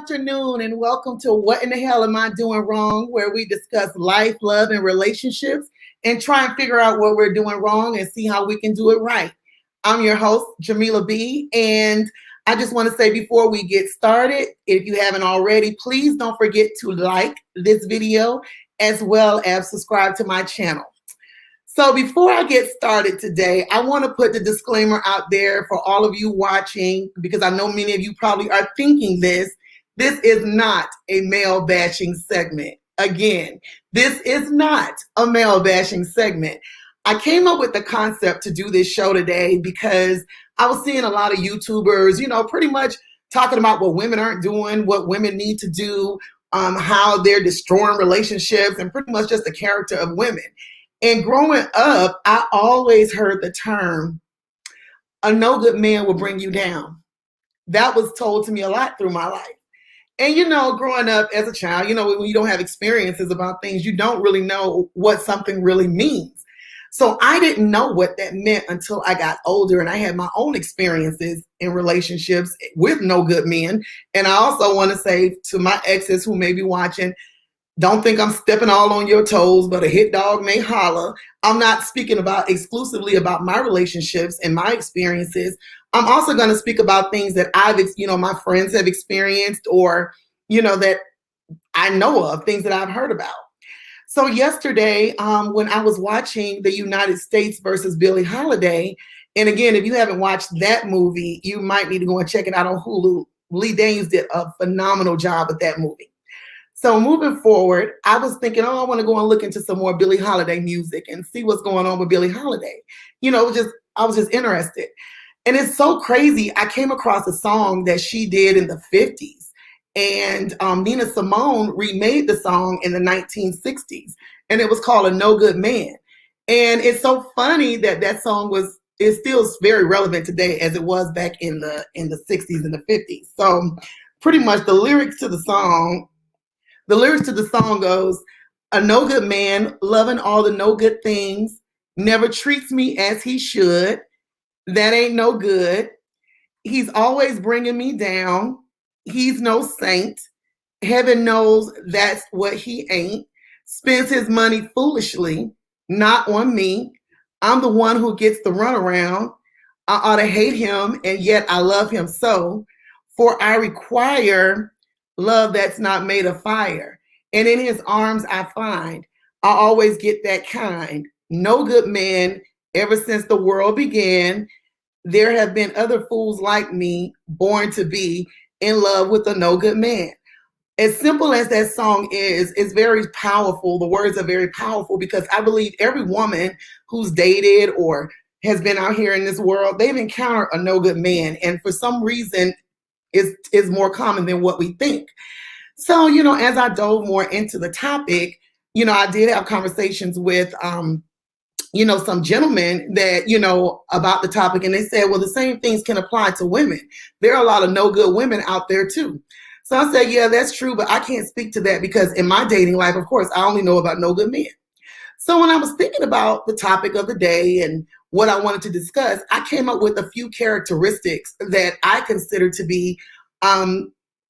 afternoon, and welcome to What in the Hell Am I Doing Wrong, where we discuss life, love, and relationships and try and figure out what we're doing wrong and see how we can do it right. I'm your host, Jameelah B, and I just want to say before we get started, if you haven't already, please don't forget to like this video as well as subscribe to my channel. So before I get started today, I want to put the disclaimer out there for all of you watching, because I know many of you probably are thinking this. This is not a male bashing segment. Again, this is not a male bashing segment. I came up with the concept to do this show today because I was seeing a lot of YouTubers, pretty much talking about what women aren't doing, what women need to do, how they're destroying relationships, and pretty much just the character of women. And growing up, I always heard the term, a no good man will bring you down. That was told to me a lot through my life. And, growing up as a child, when you don't have experiences about things, you don't really know what something really means. So I didn't know what that meant until I got older and I had my own experiences in relationships with no good men. And I also want to say to my exes who may be watching, don't think I'm stepping all on your toes, but a hit dog may holler. I'm not speaking about exclusively about my relationships and my experiences. I'm also going to speak about things that my friends have experienced or, that I know of, things that I've heard about. So yesterday, when I was watching the United States versus Billie Holiday, and again, if you haven't watched that movie, you might need to go and check it out on Hulu. Lee Daniels did a phenomenal job with that movie. So moving forward, I was thinking, I want to go and look into some more Billie Holiday music and see what's going on with Billie Holiday. I was just interested. And it's so crazy. I came across a song that she did in the 50s. And Nina Simone remade the song in the 1960s. And it was called A No Good Man. And it's so funny that song is still very relevant today as it was back in the 60s and the 50s. So pretty much the lyrics to the song goes, a no good man, loving all the no good things, never treats me as he should. That ain't no good. He's always bringing me down. He's no saint. Heaven knows that's what he ain't. Spends his money foolishly, not on me. I'm the one who gets the runaround. I ought to hate him, and yet I love him so. For I require love that's not made of fire. And in his arms I find, I always get that kind. No good man ever since the world began. There have been other fools like me born to be in love with a no good man. As simple as that song is, it's very powerful. The words are very powerful because I believe every woman who's dated or has been out here in this world, they've encountered a no good man. And for some reason, is more common than what we think. So, as I dove more into the topic, I did have conversations with, some gentlemen that, about the topic. And they said, well, the same things can apply to women. There are a lot of no good women out there too. So I said, yeah, that's true. But I can't speak to that because in my dating life, of course, I only know about no good men. So when I was thinking about the topic of the day and what I wanted to discuss, I came up with a few characteristics that I consider to be a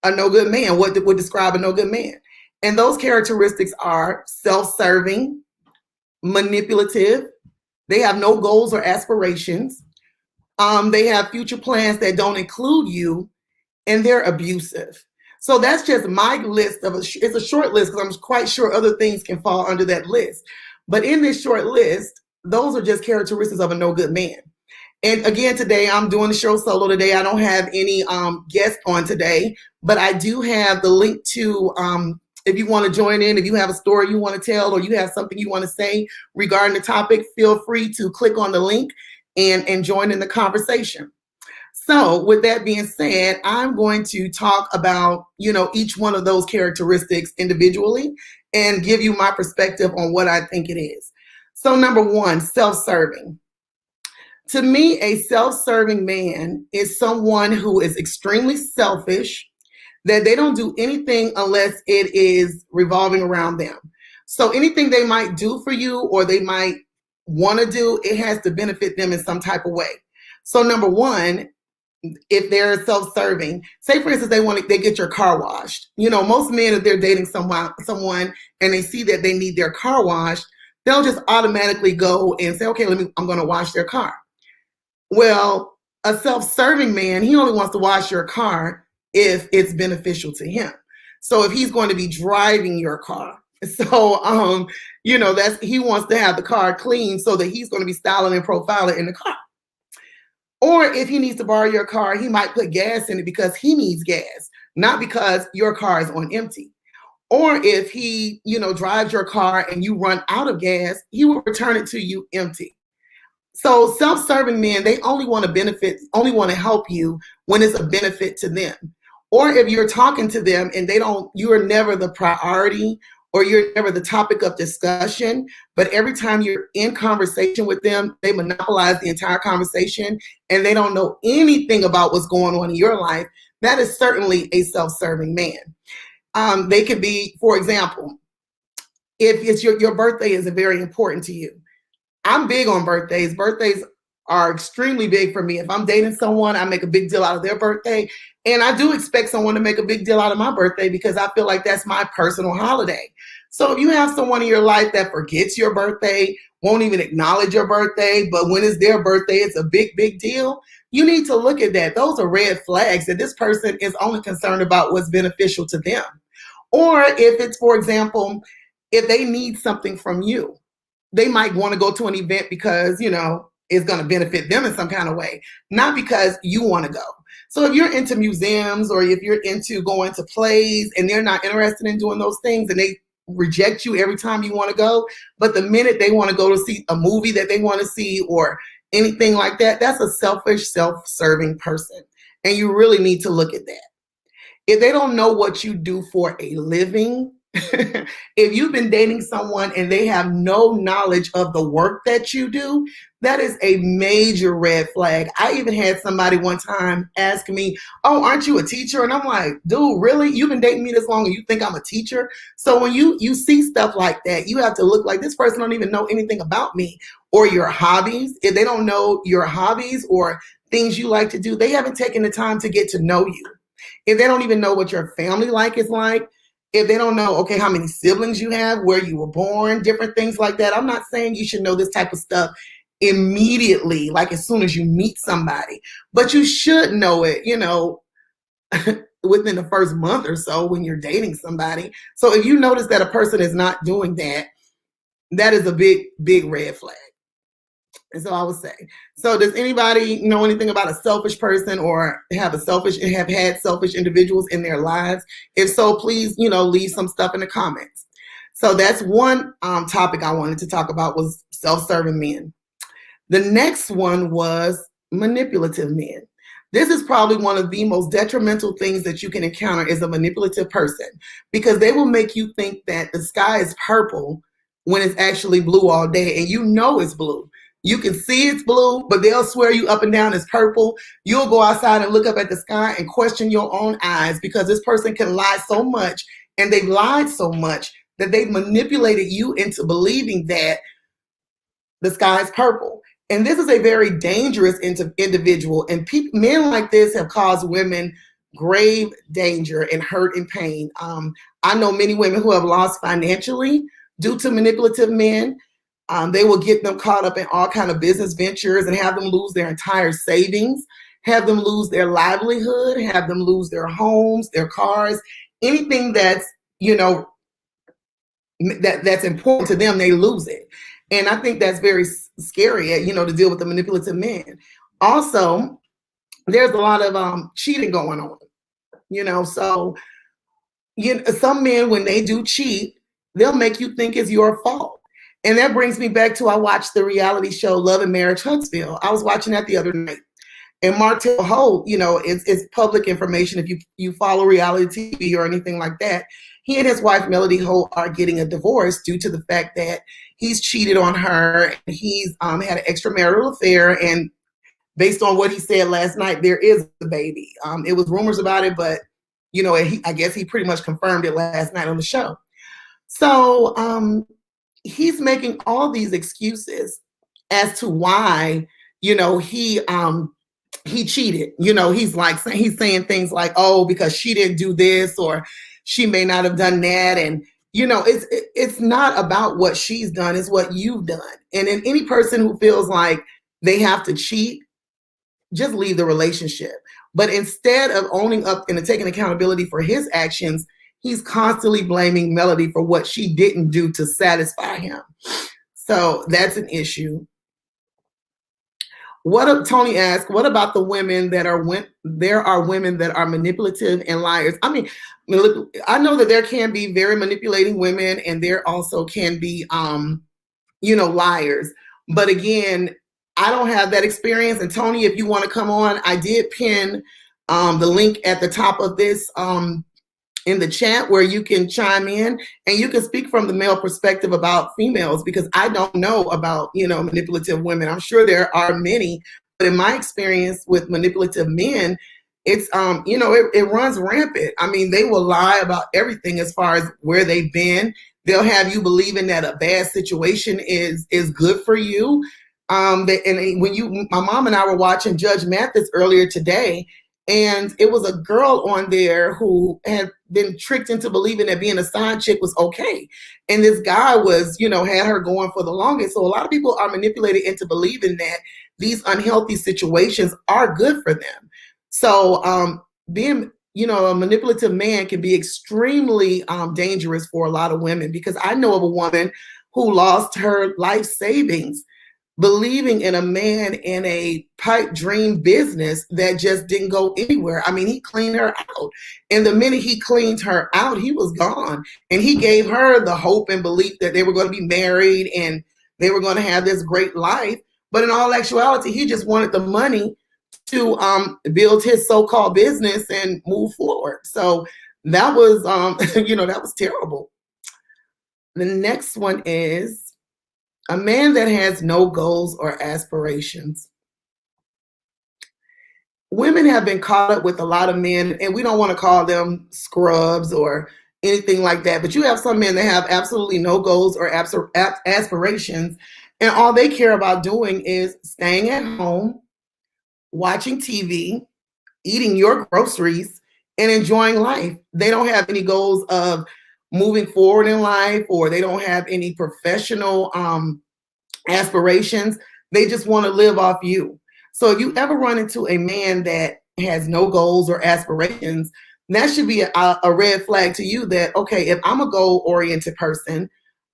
no good man, what would describe a no good man. And those characteristics are self-serving, manipulative, they have no goals or aspirations, they have future plans that don't include you, and they're abusive. So that's just my list it's a short list because I'm quite sure other things can fall under that list. But in this short list, those are just characteristics of a no good man. And again, today I'm doing the show solo today. I don't have any guests on today, but I do have the link to, if you want to join in, if you have a story you want to tell or you have something you want to say regarding the topic, feel free to click on the link and join in the conversation. So with that being said, I'm going to talk about, each one of those characteristics individually and give you my perspective on what I think it is. So number one, self-serving. To me, a self-serving man is someone who is extremely selfish, that they don't do anything unless it is revolving around them. So anything they might do for you or they might want to do, it has to benefit them in some type of way. So number one, if they're self-serving, say for instance they get your car washed. Most men, if they're dating someone and they see that they need their car washed, they'll just automatically go and say, okay, I'm going to wash their car. Well, a self-serving man, he only wants to wash your car if it's beneficial to him. So if he's going to be driving your car, so that's, he wants to have the car clean so that he's going to be styling and profiling in the car. Or if he needs to borrow your car, he might put gas in it because he needs gas, not because your car is on empty. Or if he, drives your car and you run out of gas, he will return it to you empty. So self-serving men, they only want to benefit, only want to help you when it's a benefit to them. Or if you're talking to them and you are never the priority, or you're never the topic of discussion, but every time you're in conversation with them, they monopolize the entire conversation and they don't know anything about what's going on in your life, that is certainly a self-serving man. They could be, for example, if it's your birthday is very important to you. I'm big on birthdays. Birthdays are extremely big for me. If I'm dating someone, I make a big deal out of their birthday. And I do expect someone to make a big deal out of my birthday because I feel like that's my personal holiday. So if you have someone in your life that forgets your birthday, won't even acknowledge your birthday, but when it's their birthday, it's a big, big deal, you need to look at that. Those are red flags that this person is only concerned about what's beneficial to them. Or if it's, for example, if they need something from you, they might want to go to an event because, it's going to benefit them in some kind of way, not because you want to go. So if you're into museums or if you're into going to plays and they're not interested in doing those things and they reject you every time you want to go, but the minute they want to go to see a movie that they want to see or anything like that, that's a selfish, self-serving person. And you really need to look at that. If they don't know what you do for a living, if you've been dating someone and they have no knowledge of the work that you do, that is a major red flag. I even had somebody one time ask me, oh, aren't you a teacher? And I'm like, dude, really? You've been dating me this long and you think I'm a teacher? So when you see stuff like that, you have to look like this person don't even know anything about me or your hobbies. If they don't know your hobbies or things you like to do, they haven't taken the time to get to know you. If they don't even know what your family life is like, if they don't know, okay, how many siblings you have, where you were born, different things like that. I'm not saying you should know this type of stuff immediately, like as soon as you meet somebody, but you should know it, within the first month or so when you're dating somebody. So if you notice that a person is not doing that, that is a big, big red flag. And so I would say, so does anybody know anything about a selfish person or have had selfish individuals in their lives? If so, please, leave some stuff in the comments. So that's one topic I wanted to talk about was self-serving men. The next one was manipulative men. This is probably one of the most detrimental things that you can encounter is a manipulative person, because they will make you think that the sky is purple when it's actually blue all day, and it's blue. You can see it's blue, but they'll swear you up and down it's purple. You'll go outside and look up at the sky and question your own eyes, because this person can lie so much, and they've lied so much that they've manipulated you into believing that the sky is purple. And this is a very dangerous individual. And men like this have caused women grave danger and hurt and pain. I know many women who have lost financially due to manipulative men. They will get them caught up in all kind of business ventures and have them lose their entire savings, have them lose their livelihood, have them lose their homes, their cars, anything that's, that's important to them, they lose it. And I think that's very scary, to deal with a manipulative man. Also, there's a lot of cheating going on, so some men, when they do cheat, they'll make you think it's your fault. And that brings me back to, I watched the reality show Love and Marriage Huntsville. I was watching that the other night. And Martell Holt, it's public information if you follow reality TV or anything like that. He and his wife, Melody Holt, are getting a divorce due to the fact that he's cheated on her. And he's had an extramarital affair. And based on what he said last night, there is a baby. It was rumors about it, but, I guess he pretty much confirmed it last night on the show. So he's making all these excuses as to why, he he cheated. You know, he's saying things like, "Oh, because she didn't do this, or she may not have done that," and you know, it's not about what she's done; it's what you've done. And in any person who feels like they have to cheat, just leave the relationship. But instead of owning up and taking accountability for his actions, he's constantly blaming Melody for what she didn't do to satisfy him. So that's an issue. Tony asked, what about the women that are there are women that are manipulative and liars? I mean, I know that there can be very manipulating women, and there also can be liars. But again, I don't have that experience. And Tony, if you want to come on, I did pin the link at the top of this in the chat where you can chime in and you can speak from the male perspective about females, because I don't know about, manipulative women. I'm sure there are many, but in my experience with manipulative men, it's, it runs rampant. I mean, they will lie about everything as far as where they've been. They'll have you believing that a bad situation is good for you. And when my mom and I were watching Judge Mathis earlier today, and it was a girl on there who had been tricked into believing that being a side chick was okay. And this guy was, had her going for the longest. So a lot of people are manipulated into believing that these unhealthy situations are good for them. So being, a manipulative man can be extremely dangerous for a lot of women, because I know of a woman who lost her life savings believing in a man in a pipe dream business that just didn't go anywhere. I mean, he cleaned her out. And the minute he cleaned her out, he was gone. And he gave her the hope and belief that they were going to be married and they were going to have this great life. But in all actuality, he just wanted the money to build his so-called business and move forward. So that was, that was terrible. The next one is, a man that has no goals or aspirations. Women have been caught up with a lot of men, and we don't want to call them scrubs or anything like that, but you have some men that have absolutely no goals or aspirations, and all they care about doing is staying at home, watching TV, eating your groceries, and enjoying life. They don't have any goals of moving forward in life, or they don't have any professional aspirations. They just want to live off you. So if you ever run into a man that has no goals or aspirations, that should be a red flag to you that, okay, if I'm a goal-oriented person,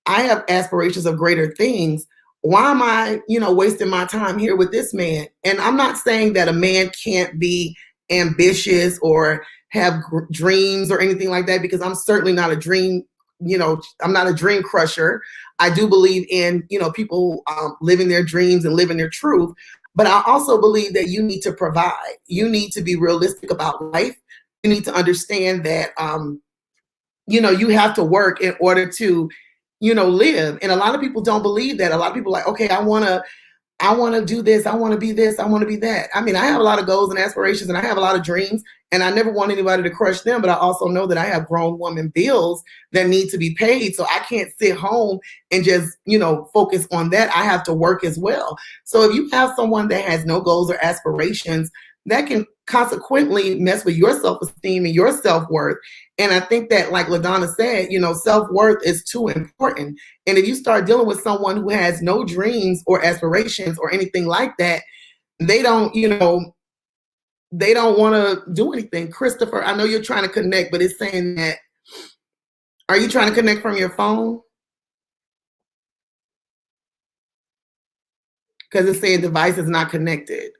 I have aspirations of greater things. Why am I, wasting my time here with this man? And I'm not saying that a man can't be ambitious or have dreams or anything like that, because I'm certainly not a dream, I'm not a dream crusher. I do believe in, people living their dreams and living their truth. But I also believe that you need to provide. You need to be realistic about life. You need to understand that, you have to work in order to, live. And a lot of people don't believe that. A lot of people are like, okay, I want to do this. I want to be this. I want to be that. I mean, I have a lot of goals and aspirations, and I have a lot of dreams, and I never want anybody to crush them. But I also know that I have grown woman bills that need to be paid. So I can't sit home and just, focus on that. I have to work as well. So if you have someone that has no goals or aspirations, that can consequently mess with your self-esteem and your self-worth. And I think that, like LaDonna said, self-worth is too important. And if you start dealing with someone who has no dreams or aspirations or anything like that, they don't, they don't want to do anything. Christopher, I know you're trying to connect, but it's saying that, are you trying to connect from your phone? Because it's saying device is not connected.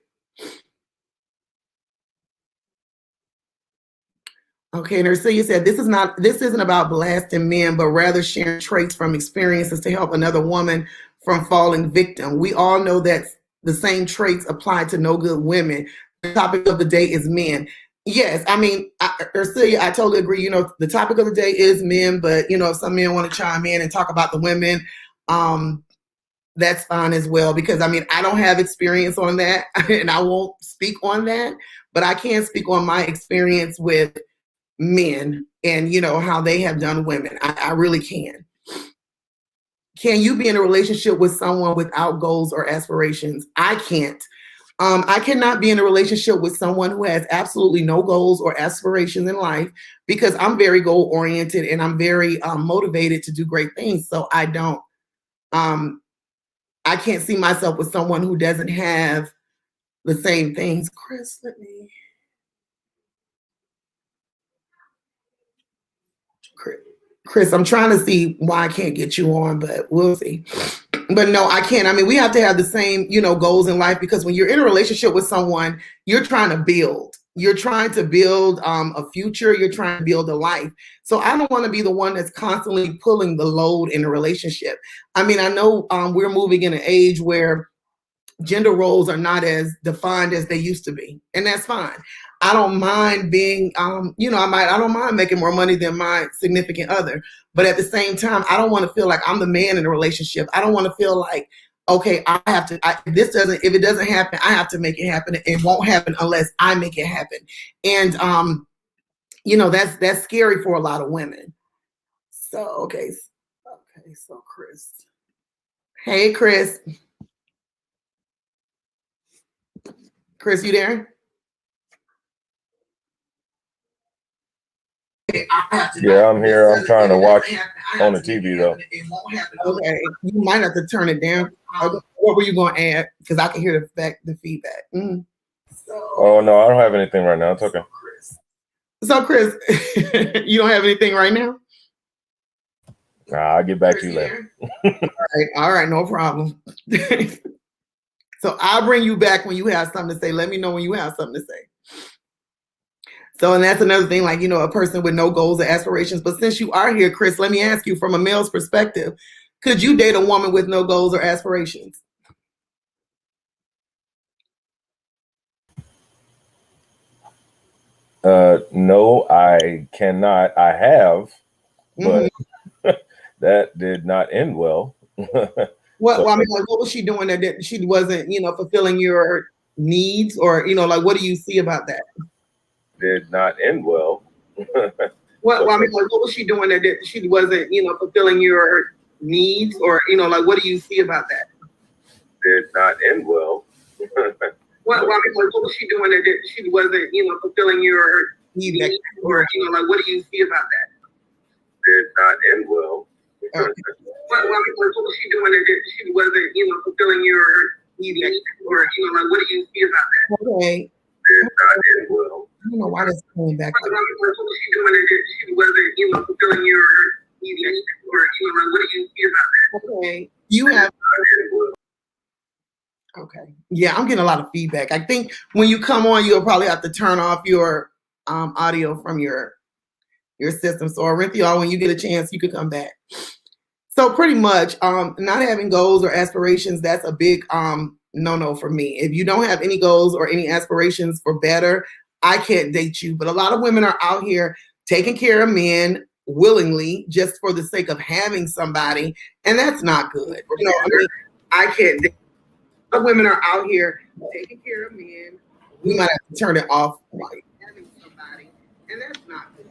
Okay, and Ursia said, this isn't about blasting men, but rather sharing traits from experiences to help another woman from falling victim. We all know that the same traits apply to no good women. The topic of the day is men. Yes, I mean, Ursia, I totally agree. The topic of the day is men, but if some men want to chime in and talk about the women, that's fine as well. Because I mean, I don't have experience on that, and I won't speak on that, but I can speak on my experience with men and how they have done women. I really can. Can you be in a relationship with someone without goals or aspirations? I can't. I cannot be in a relationship with someone who has absolutely no goals or aspirations in life because I'm very goal oriented and I'm very motivated to do great things. So um, I can't see myself with someone who doesn't have the same things. Chris, let me. Chris, I'm trying to see why I can't get you on, but we'll see. But no, I can't. I mean, we have to have the same, goals in life because when you're in a relationship with someone, you're trying to build. You're trying to build a future. You're trying to build a life. So I don't want to be the one that's constantly pulling the load in a relationship. I mean, I know we're moving in an age where gender roles are not as defined as they used to be, and that's fine. I don't mind being, I don't mind making more money than my significant other, but at the same time, I don't want to feel like I'm the man in a relationship. I don't want to feel like, okay, I have to. If it doesn't happen, I have to make it happen. It won't happen unless I make it happen, and that's scary for a lot of women. So so Chris, hey Chris, you there? Yeah, I'm here. I'm trying to watch on the TV though. Okay, you might have to turn it down. Okay, what were you going to add? Because I can hear the feedback. Oh no, I don't have anything right now. It's okay. So Chris, you don't have anything right now? Nah, I'll get back to you later. All right, no problem. So I'll bring you back when you have something to say. Let me know when you have something to say. So, and that's another thing, like, a person with no goals or aspirations. But since you are here, Chris, let me ask you from a male's perspective, could you date a woman with no goals or aspirations? No, I cannot. I have, but that did not end well. Well, I mean, like, what was she doing that she wasn't, fulfilling your needs, or, like, what do you see about that? Did not end well. Well, I mean, like, what was she doing that she wasn't, fulfilling your needs, or, like, what do you see about that? Did not end well. Well, I mean, like, what was she doing that she wasn't, fulfilling your needs, or, like, what do you see about that? Did not end well. Okay. Well, I mean, like, what was she doing that she wasn't, fulfilling your needs, or, like, what do you see about that? Okay. Did not end well. I don't know why that's coming back. What was she doing that she wasn't, fulfilling your needs, or, like, what do you see about that? Okay. You have. Okay. Yeah, I'm getting a lot of feedback. I think when you come on, you'll probably have to turn off your audio from your system. So, Orinthia, when you get a chance, you could come back. So pretty much, not having goals or aspirations, that's a big no for me. If you don't have any goals or any aspirations for better, I can't date you. But a lot of women are out here taking care of men willingly just for the sake of having somebody, and that's not good. I can't date. A lot of women are out here taking care of men. We might have to turn it off, like having somebody, and that's not good.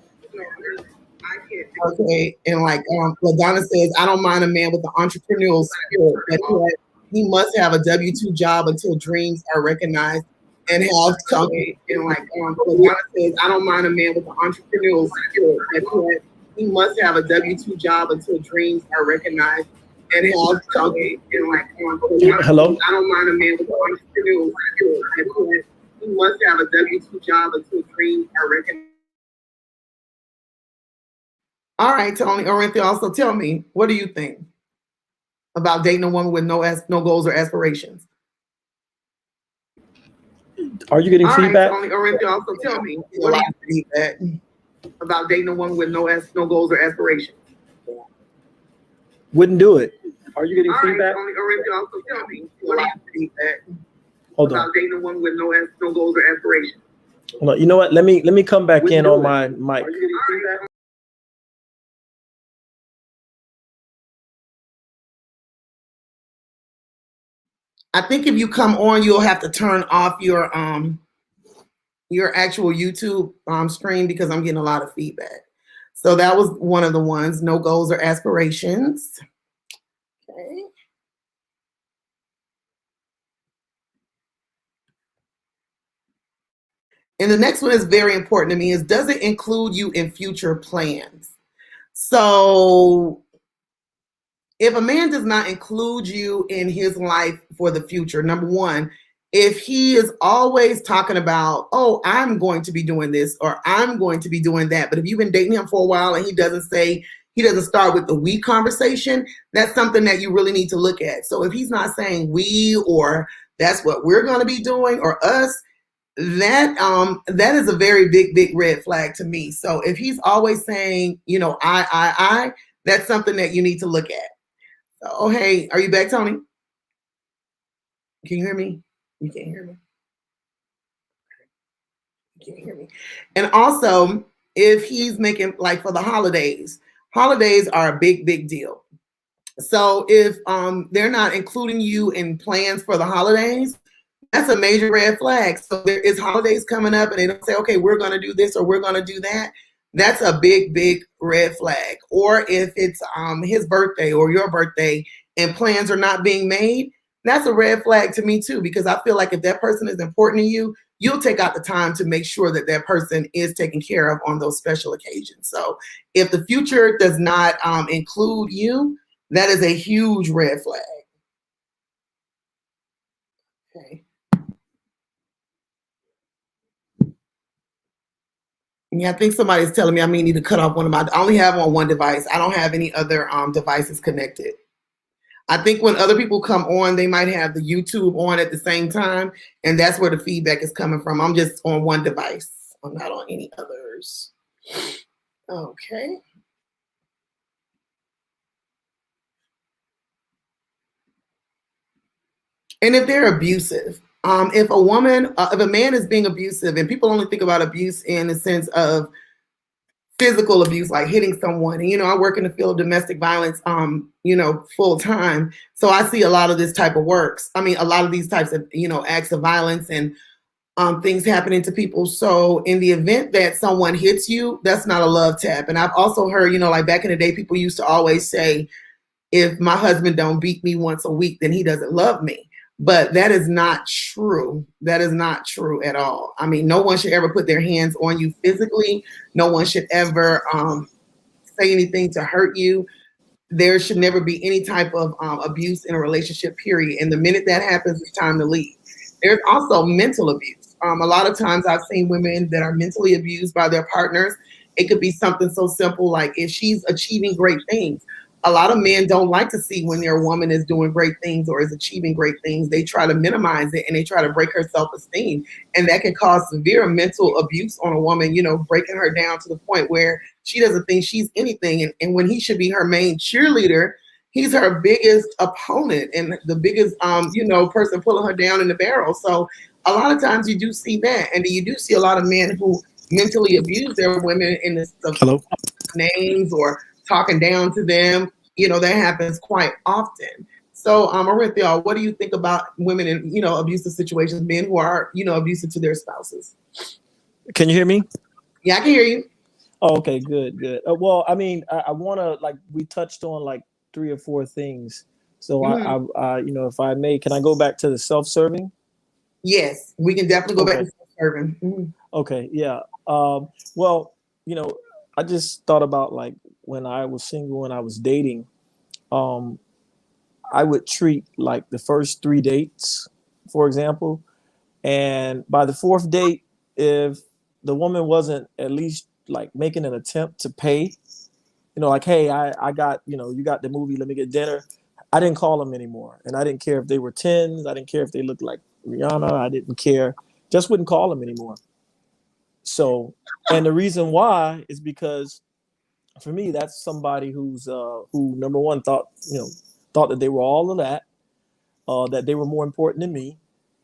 Okay, and like LaDonna says, I don't mind a man with an entrepreneurial spirit, but he must have a W-2 job until dreams are recognized and have company. And like LaDonna says, I don't mind a man with an entrepreneurial spirit, but he must have a W-2 job until dreams are recognized and have company. And like hello. I don't mind a man with an entrepreneurial spirit, but he must have a W-2 job until dreams are recognized. All right, Tony Orinthia, also tell me, what do you think about dating a woman with no goals or aspirations? Are you getting feedback? Tony Orinthia, also tell me, what do you think about dating a woman with no goals or aspirations? Wouldn't do it. Are you getting feedback? Tony Orinthia, also tell me, what do you think Hold about on. dating a woman with no goals or aspirations? Hold on. You know what? Let me come back in on my mic. Are you getting feedback? I think if you come on, you'll have to turn off your actual YouTube stream because I'm getting a lot of feedback. So that was one of the ones, no goals or aspirations. Okay. And the next one is very important to me is, does it include you in future plans? So if a man does not include you in his life for the future, number one, if he is always talking about, oh, I'm going to be doing this or I'm going to be doing that, but if you've been dating him for a while and he doesn't start with the we conversation, that's something that you really need to look at. So if he's not saying we or that's what we're going to be doing or us, that is a very big red flag to me. So if he's always saying, I, that's something that you need to look at. Oh, hey, are you back, Tony? Can you hear me? You can't hear me. You can't hear me. And also, if he's making, like, for the holidays are a big deal. So if they're not including you in plans for the holidays, that's a major red flag. So there is holidays coming up and they don't say, okay, we're going to do this or we're going to do that. That's a big red flag. Or if it's his birthday or your birthday and plans are not being made, that's a red flag to me too, because I feel like if that person is important to you, you'll take out the time to make sure that that person is taken care of on those special occasions. So if the future does not include you, that is a huge red flag. Okay. Yeah, I think somebody's telling me I may need to cut off one of my. I only have on one device. I don't have any other devices connected. I think when other people come on, they might have the YouTube on at the same time, and that's where the feedback is coming from. I'm just on one device. I'm not on any others. Okay. And if they're abusive, if a man is being abusive, and people only think about abuse in the sense of physical abuse, like hitting someone. And, I work in the field of domestic violence, full time. So I see a lot of this type of works. I mean, a lot of these types of, acts of violence and things happening to people. So in the event that someone hits you, that's not a love tap. And I've also heard, like back in the day, people used to always say, if my husband don't beat me once a week, then he doesn't love me. But that is not true. That is not true at all. I mean, no one should ever put their hands on you physically. No one should ever say anything to hurt you. There should never be any type of abuse in a relationship, period. And the minute that happens, it's time to leave. There's also mental abuse. A lot of times I've seen women that are mentally abused by their partners. It could be something so simple like if she's achieving great things. A lot of men don't like to see when their woman is doing great things or is achieving great things. They try to minimize it and they try to break her self-esteem. And that can cause severe mental abuse on a woman, breaking her down to the point where she doesn't think she's anything. And when he should be her main cheerleader, he's her biggest opponent and the biggest, person pulling her down in the barrel. So a lot of times you do see that. And you do see a lot of men who mentally abuse their women in the Hello? names or talking down to them. That happens quite often. So, Arinthia, what do you think about women in, abusive situations, men who are, abusive to their spouses? Can you hear me? Yeah, I can hear you. Oh, okay, good. Well, I mean, I want to, like, we touched on like 3 or 4 things. So I, if I may, can I go back to the self-serving? Yes, we can definitely go back to self-serving. Mm-hmm. Okay, yeah. Well, I just thought about like when I was single and I was dating, I would treat like the first 3 dates, for example, and by the 4th date, if the woman wasn't at least like making an attempt to pay, like, hey, I got, you got the movie, let me get dinner. I didn't call them anymore. And I didn't care if they were 10s. I didn't care if they looked like Rihanna. I didn't care. Just wouldn't call them anymore. So, and the reason why is because for me, that's somebody who number one thought that they were all of that they were more important than me.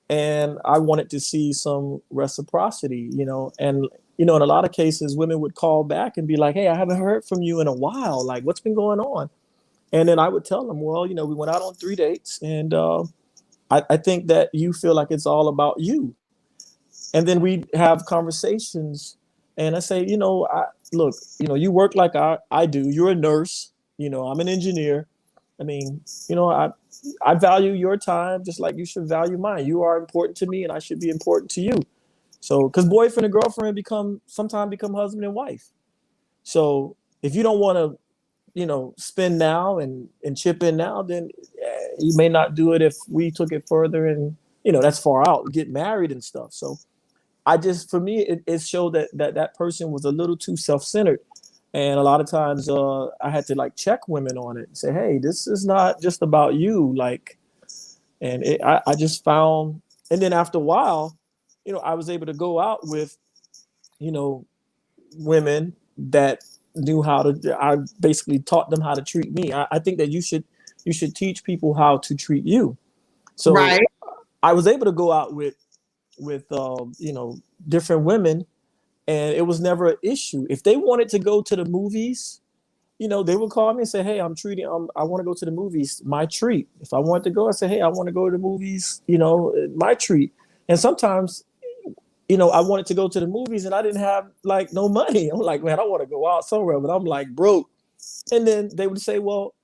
And I wanted to see some reciprocity, and, in a lot of cases, women would call back and be like, hey, I haven't heard from you in a while. Like, what's been going on? And then I would tell them, well, we went out on 3 dates and I think that you feel like it's all about you. And then we'd have conversations and I say, look, you work like I do. You're a nurse. I'm an engineer. I mean, I value your time just like you should value mine. You are important to me and I should be important to you. So, because boyfriend and girlfriend sometimes become husband and wife. So if you don't want to, spend now and chip in now, then you may not do it if we took it further and, that's far out, get married and stuff. So for me, it showed that person was a little too self-centered. And a lot of times I had to like check women on it and say, hey, this is not just about you. Like, and I just found, and then after a while, I was able to go out with, women that knew how to, I basically taught them how to treat me. I think that you should teach people how to treat you. So Right. I was able to go out with different women, and it was never an issue. If they wanted to go to the movies, they would call me and say, hey, I want to go to the movies, my treat. If I wanted to go, I say, hey, I want to go to the movies, my treat. And sometimes, I wanted to go to the movies and I didn't have like no money. I'm like, man, I want to go out somewhere, but I'm like broke. And then they would say, well,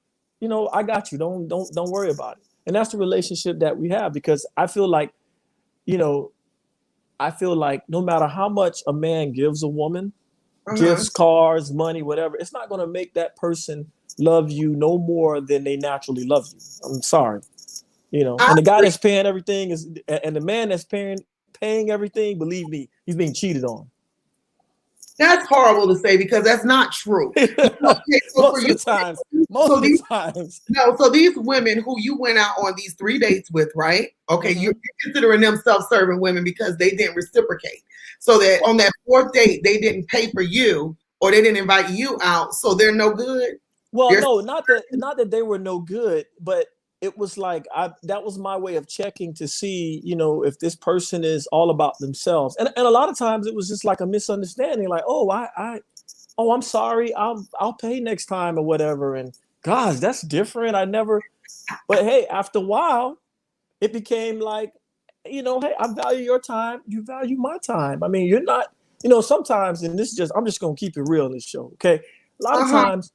I got you. Don't worry about it. And that's the relationship that we have, because I feel like no matter how much a man gives a woman, gifts, cars, money, whatever, it's not going to make that person love you no more than they naturally love you. I'm sorry. And the guy that's paying everything and the man that's paying everything, believe me, he's being cheated on. That's horrible to say, because that's not true. Most of the times. No, so these women who you went out on these 3 dates with, right? Okay, you're considering them self-serving women because they didn't reciprocate. So that on that 4th date, they didn't pay for you, or they didn't invite you out, so they're no good? Well, no, not that they were no good, but it was like that was my way of checking to see, if this person is all about themselves. And a lot of times it was just like a misunderstanding, like, oh, I'm sorry, I'll pay next time or whatever. And gosh, that's different. But hey, after a while, it became like, hey, I value your time, you value my time. I mean, you're not, sometimes, and I'm just gonna keep it real in this show, okay? A lot of times,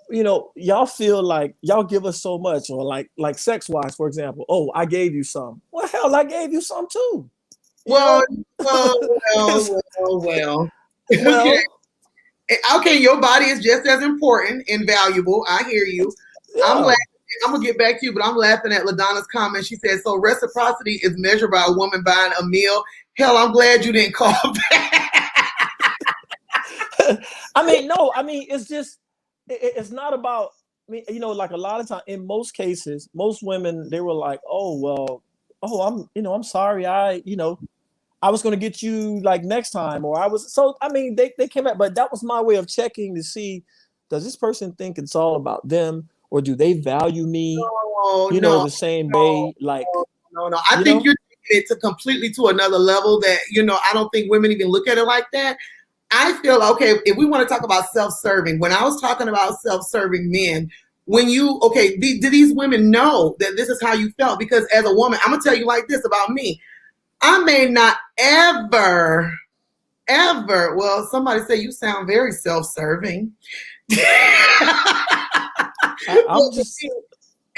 y'all feel like y'all give us so much, or like sex wise, for example. Oh, I gave you some. Well, hell, I gave you some too. Well. Okay, your body is just as important and valuable. I hear you. Yeah. I'm laughing. I'm gonna get back to you, but I'm laughing at LaDonna's comment. She said, "So reciprocity is measured by a woman buying a meal." Hell, I'm glad you didn't call back. It's just. It's not about, like a lot of times, in most cases, most women, they were like, I'm sorry. I was going to get you like next time, they came back, but that was my way of checking to see, does this person think it's all about them, or do they value me, the same way? Like, no. I think you're taking it completely to another level that, I don't think women even look at it like that. I feel, okay, if we want to talk about self-serving, when I was talking about self-serving men, do these women know that this is how you felt? Because as a woman, I'm going to tell you like this about me. I may not ever, well, somebody say you sound very self-serving.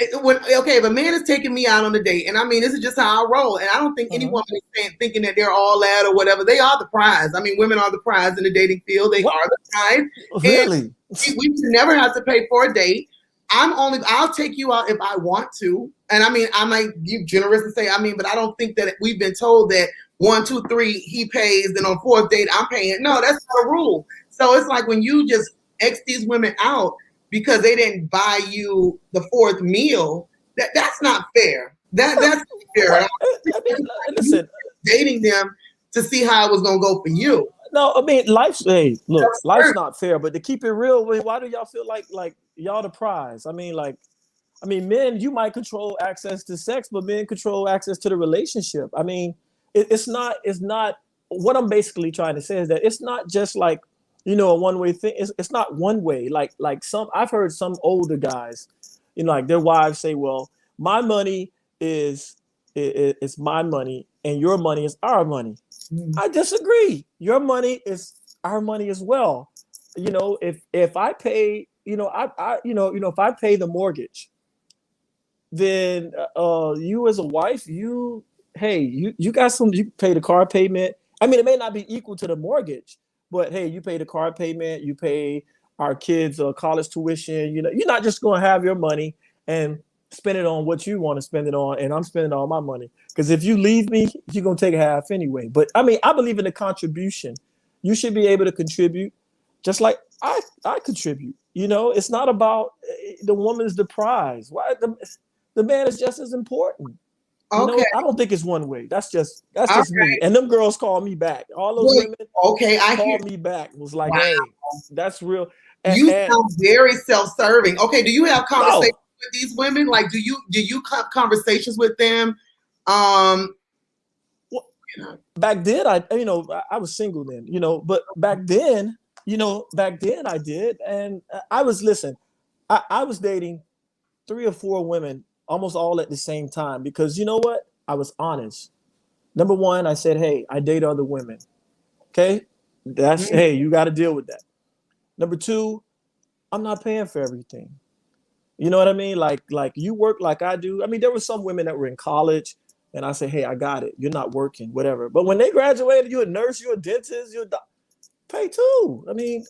If a man is taking me out on a date, and this is just how I roll, and I don't think any woman is thinking that they're all that or whatever. They are the prize. Women are the prize in the dating field. They are the prize. Really? We should never have to pay for a date. I'll take you out if I want to. And I might be generous and say, but I don't think that we've been told that 1, 2, 3, he pays, and on 4th date, I'm paying. No, that's not a rule. So it's like when you just X these women out because they didn't buy you the 4th meal, that's not fair. That's not fair. Listen, dating them to see how it was going to go for you. No, life's not fair, but to keep it real, why do y'all feel like y'all the prize? Men, you might control access to sex, but men control access to the relationship. It's not what I'm basically trying to say is that it's not just like, a one-way thing. It's not one way. Like I've heard some older guys, like their wives say, well, my money is my money and your money is our money. I disagree. Your money is our money as well. If I pay, if I pay the mortgage, then you as a wife, you got you pay the car payment I mean, it may not be equal to the mortgage, but hey, you pay the car payment, you pay our kids' college tuition. You know, you're not just going to have your money and spend it on what you want to spend it on, and I'm spending all my money. Because if you leave me, you're going to take half anyway. But I mean, I believe in the contribution. You should be able to contribute just like I contribute. You know, it's not about the woman's the prize. Why the man is just as important. You know, I don't think it's one way. That's just me. And them girls call me back. All those women called me back. Was like, wow. Hey, that's real. You sound very self-serving. Okay, do you have conversations with these women? Like, do you have conversations with them? Back then, I was single then, you know, but back then I did. And I was dating 3 or 4 women almost all at the same time, because you know what? I was honest. Number one, I said, hey, I date other women. Okay. That's, hey, you got to deal with that. Number 2, I'm not paying for everything. You know what I mean? Like you work like I do. I mean, there were some women that were in college and I said, hey, I got it. You're not working, whatever. But when they graduated, you're a nurse, you're a dentist, pay too. I mean,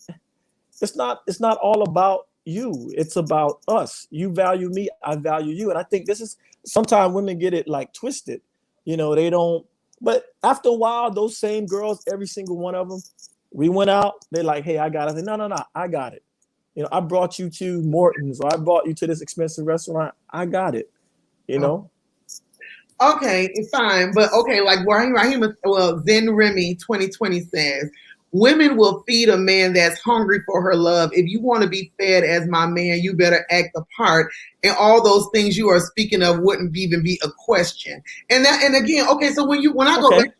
it's not all about you. It's about us. You value me, I value you. And I think this is, sometimes women get it like twisted. You know, they don't, but after a while, those same girls, every single one of them, we went out, they're like, hey, I got it. I said, no, I got it. You know, I brought you to Morton's, or I brought you to this expensive restaurant. I got it, you know? Okay, fine. But okay, like Zen Remy 2020 says, women will feed a man that's hungry for her love. If you want to be fed as my man, you better act the part. And all those things you are speaking of wouldn't even be a question. And again, okay, so when I go back,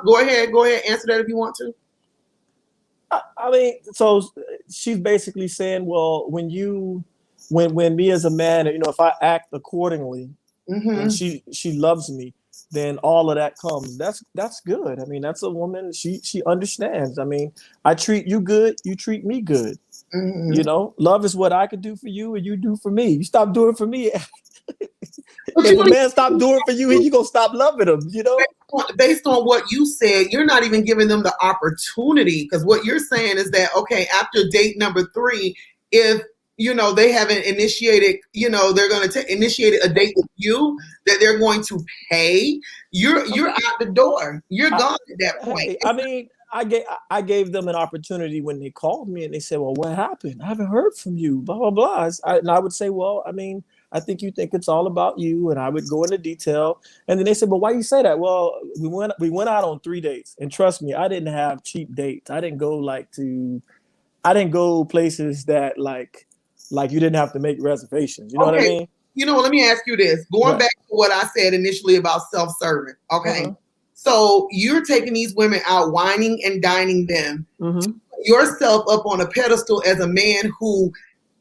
go ahead, answer that if you want to. I mean, so she's basically saying, well, when me as a man, you know, if I act accordingly, and she loves me, then all of that comes. That's good. I mean, that's a woman. She understands. I mean, I treat you good, you treat me good. You know, love is what I could do for you and you do for me. You stop doing for me. If a man stop doing for you, you gonna stop loving him. You know, based on what you said, you're not even giving them the opportunity, because what you're saying is that, okay, after date number 3, if you know they haven't initiated, you know, they're going to initiate a date with you, that they're going to pay. You're out the door. You're gone at that point. Hey, I mean, I gave them an opportunity when they called me and they said, well, what happened? I haven't heard from you, blah, blah, blah. And I would say, well, I mean, I think you think it's all about you. And I would go into detail. And then they said, well, why you say that? Well, we went out on 3 dates. And trust me, I didn't have cheap dates. I didn't go places that like you didn't have to make reservations. You know what I mean? You know, let me ask you this. Going back to what I said initially about self-serving. Okay. So you're taking these women out, whining and dining them, yourself up on a pedestal as a man who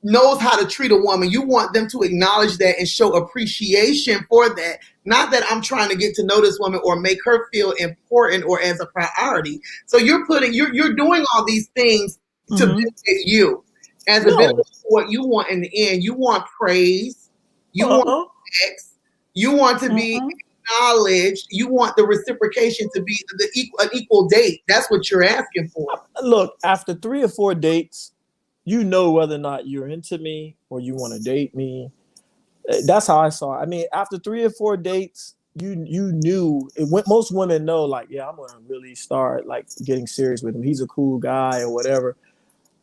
knows how to treat a woman. You want them to acknowledge that and show appreciation for that. Not that I'm trying to get to know this woman or make her feel important or as a priority. So you're doing all these things to benefit you as a benefit for what you want in the end. You want praise. You want sex. You want to be acknowledged. You want the reciprocation to be an equal date. That's what you're asking for. Look, after 3 or 4 dates, you know whether or not you're into me or you want to date me. That's how I saw it. I mean, after 3 or 4 dates, you knew. Most women know, like, yeah, I'm gonna really start like getting serious with him. He's a cool guy or whatever.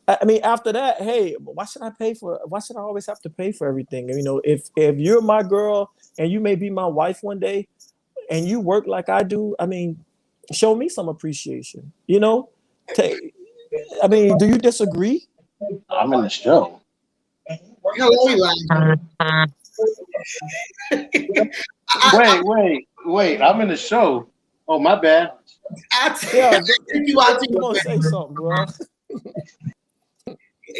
I mean, after that, hey, why should I always have to pay for everything? You know, if you're my girl and you may be my wife one day, and you work like I do, I mean, show me some appreciation. You know, I mean, do you disagree? I'm in the show. Hello, Elijah. Wait. I'm in the show. Oh, my bad. Come on, say something, bro.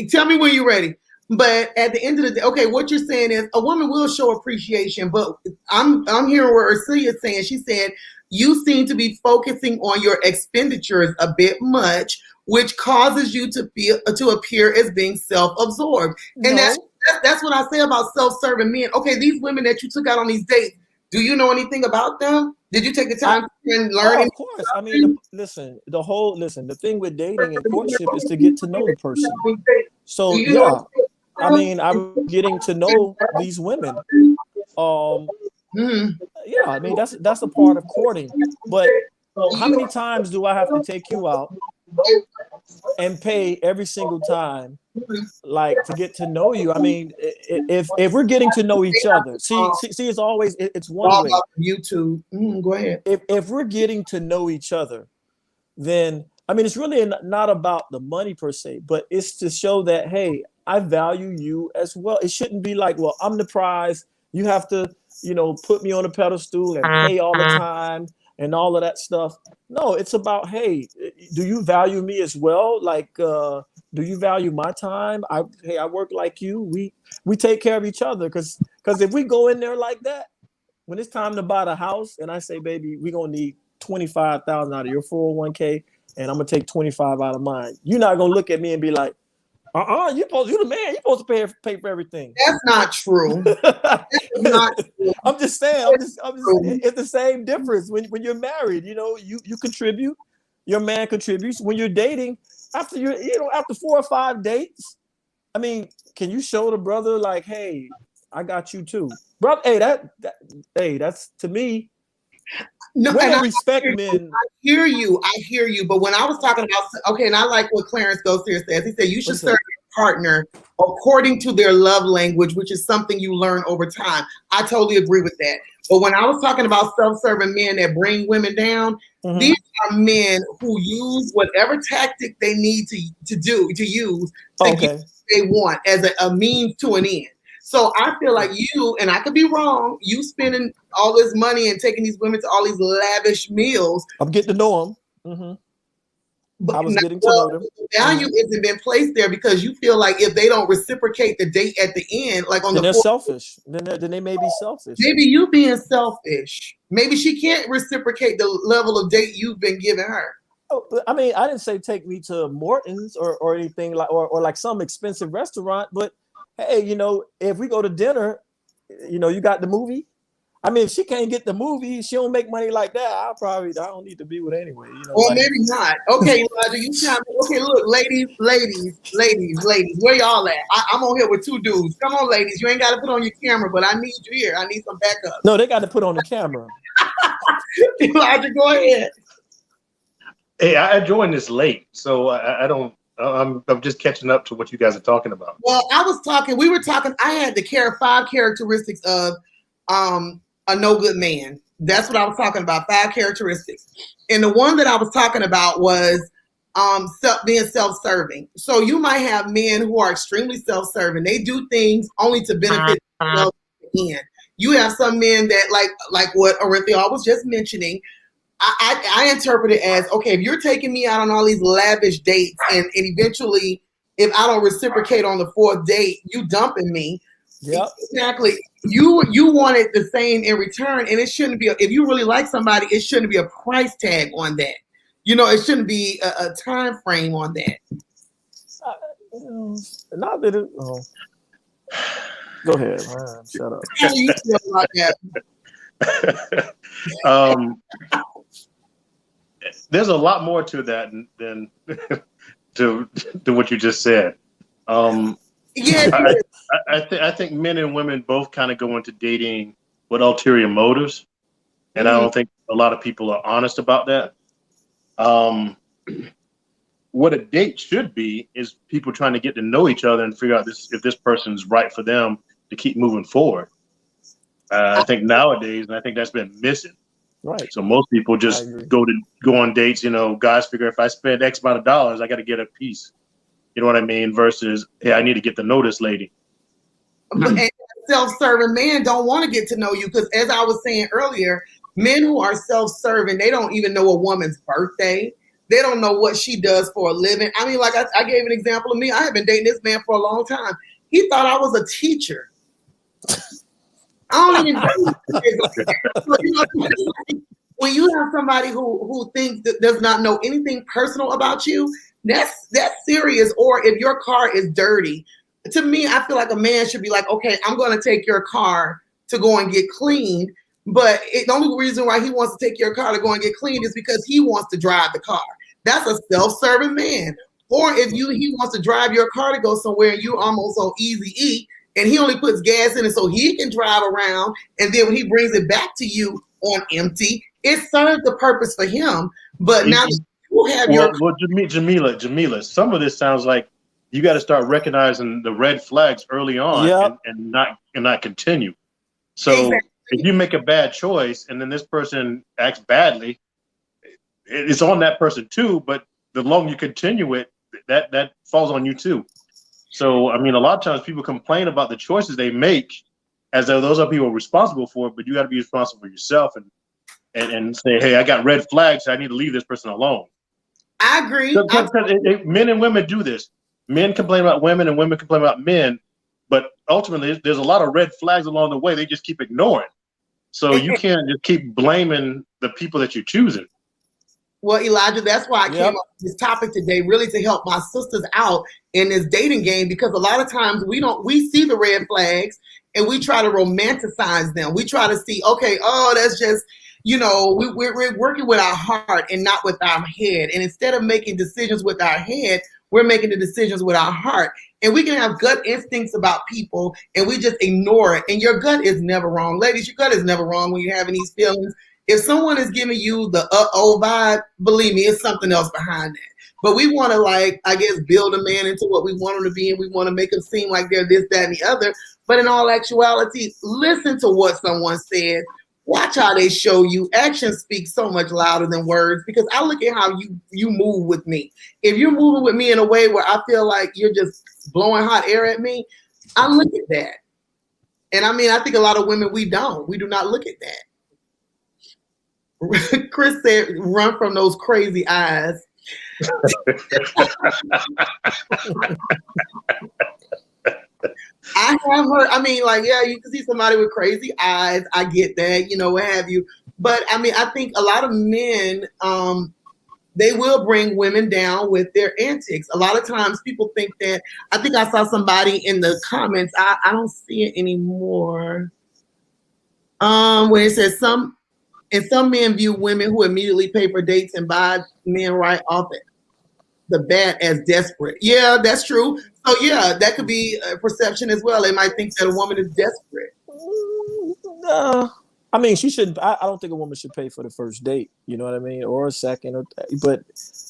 Tell me when you're ready. But at the end of the day, okay, what you're saying is a woman will show appreciation. But I'm hearing what Ursia's saying. She said you seem to be focusing on your expenditures a bit much, which causes you to appear as being self-absorbed. And that's what I say about self-serving men. Okay, these women that you took out on these dates, Do you know anything about them? Did you take the time to learn? Oh, of course. I mean, the thing with dating and courtship is to get to know the person. So yeah, I mean, I'm getting to know these women. Yeah, I mean that's a part of courting. But how many times do I have to take you out and pay every single time, like to get to know you? I mean, if we're getting to know each other, see, it's always it's one way. YouTube. Go ahead. If we're getting to know each other, then I mean, it's really not about the money per se, but it's to show that, hey, I value you as well. It shouldn't be like, well, I'm the prize. You have to, put me on a pedestal and pay all the time and all of that stuff. No, it's about, hey, do you value me as well? Like, do you value my time? I work like you. We take care of each other, because if we go in there like that, when it's time to buy the house and I say, baby, we're gonna need 25,000 out of your 401k, and I'm gonna take 25 out of mine, you're not gonna look at me and be like, you're the man, you're supposed to pay for everything. That's not true. That's not true. I'm just saying, it's the same difference when you're married. You contribute, your man contributes. When you're dating, after 4 or 5 dates, I mean, can you show the brother like, hey, I got you too, brother? Hey, that's, to me. No, women and I respect men. I hear you. But when I was talking about, okay, and I like what Clarence Gosier says. He said you should serve your partner according to their love language, which is something you learn over time. I totally agree with that. But when I was talking about self-serving men that bring women down, these are men who use whatever tactic they need to use to get what they want as a means to an end. So I feel like you, and I could be wrong, you spending all this money and taking these women to all these lavish meals. I'm getting to know them. But I was getting to know them. The value isn't been placed there because you feel like if they don't reciprocate the date at the end, like on then they're selfish. Then they may be selfish. Maybe you being selfish. Maybe she can't reciprocate the level of date you've been giving her. I mean, I didn't say take me to Morton's or anything like or like some expensive restaurant, but hey, if we go to dinner, you got the movie. I mean, if she can't get the movie, she don't make money like that. I don't need to be with her anyway. Well, maybe not. Okay, Elijah, you tell me. Okay, look, ladies, where y'all at? I'm on here with 2 dudes. Come on, ladies, you ain't got to put on your camera, but I need you here. I need some backup. No, they got to put on the camera. Elijah, go ahead. Hey, I joined this late, so I don't. I'm just catching up to what you guys are talking about. Well, we were talking. I had the 5 characteristics of a no good man. That's what I was talking about, 5 characteristics. And the one that I was talking about was being self-serving. So you might have men who are extremely self-serving. They do things only to benefit themselves at the end. You have some men that like what Orinthia was just mentioning. I interpret it as, okay, if you're taking me out on all these lavish dates and eventually if I don't reciprocate on the 4th date, you dumping me. Yep. Exactly. You wanted the same in return, and it shouldn't be. If you really like somebody, it shouldn't be a price tag on that. It shouldn't be a time frame on that. Not that it. Go ahead. Shut up. How do you feel about that? There's a lot more to that than to what you just said. Yeah, I think men and women both kind of go into dating with ulterior motives, and I don't think a lot of people are honest about that. What a date should be is people trying to get to know each other and figure out if this person's right for them to keep moving forward. I think nowadays, and I think that's been missing. Right. So most people just go on dates. Guys figure if I spend X amount of dollars, I got to get a piece. You know what I mean? Versus, hey, I need to get to know this lady. And self-serving men don't want to get to know you because, as I was saying earlier, men who are self-serving, they don't even know a woman's birthday. They don't know what she does for a living. I mean, like I gave an example of me. I have been dating this man for a long time. He thought I was a teacher. I don't even when you have somebody who thinks that does not know anything personal about you, that's serious. Or if your car is dirty, to me, I feel like a man should be like, okay, I'm going to take your car to go and get cleaned. but the only reason why he wants to take your car to go and get cleaned is because he wants to drive the car. That's a self-serving man. Or if he wants to drive your car to go somewhere and you're almost on easy E, and he only puts gas in it so he can drive around, and then when he brings it back to you on empty, it serves the purpose for him. But now that you have Jameelah, some of this sounds like you got to start recognizing the red flags early on and not continue. So exactly. If you make a bad choice and then this person acts badly, it's on that person too. But the longer you continue it, that falls on you too. So, I mean, a lot of times people complain about the choices they make as though those are people responsible for it, but you got to be responsible for yourself and say, hey, I got red flags, so I need to leave this person alone. I agree. Men and women do this. Men complain about women and women complain about men, but ultimately there's a lot of red flags along the way they just keep ignoring. So you can't just keep blaming the people that you're choosing. Well, Elijah, that's why I came up with this topic today, really to help my sisters out in this dating game, because a lot of times we see the red flags and we try to romanticize them. We try to see, okay, that's just, we're working with our heart and not with our head. And instead of making decisions with our head, we're making the decisions with our heart. And we can have gut instincts about people and we just ignore it. And your gut is never wrong. Ladies, your gut is never wrong when you're having these feelings. If someone is giving you the vibe, believe me, it's something else behind that. But we want to, build a man into what we want him to be, and we want to make him seem like they're this, that, and the other. But in all actuality, listen to what someone says. Watch how they show you. Actions speak so much louder than words, because I look at how you move with me. If you're moving with me in a way where I feel like you're just blowing hot air at me, I look at that. And I mean, I think a lot of women, we do not look at that. Chris said, run from those crazy eyes. I have heard, you can see somebody with crazy eyes. I get that, what have you. But I mean, I think a lot of men, they will bring women down with their antics. A lot of times people think that, I think I saw somebody in the comments, I don't see it anymore. When it says some men view women who immediately pay for dates and buy men right off the bat as desperate. Yeah, that's true. So yeah, that could be a perception as well. They might think that a woman is desperate. I mean, she shouldn't. I don't think a woman should pay for the first date. You know what I mean, or a second. But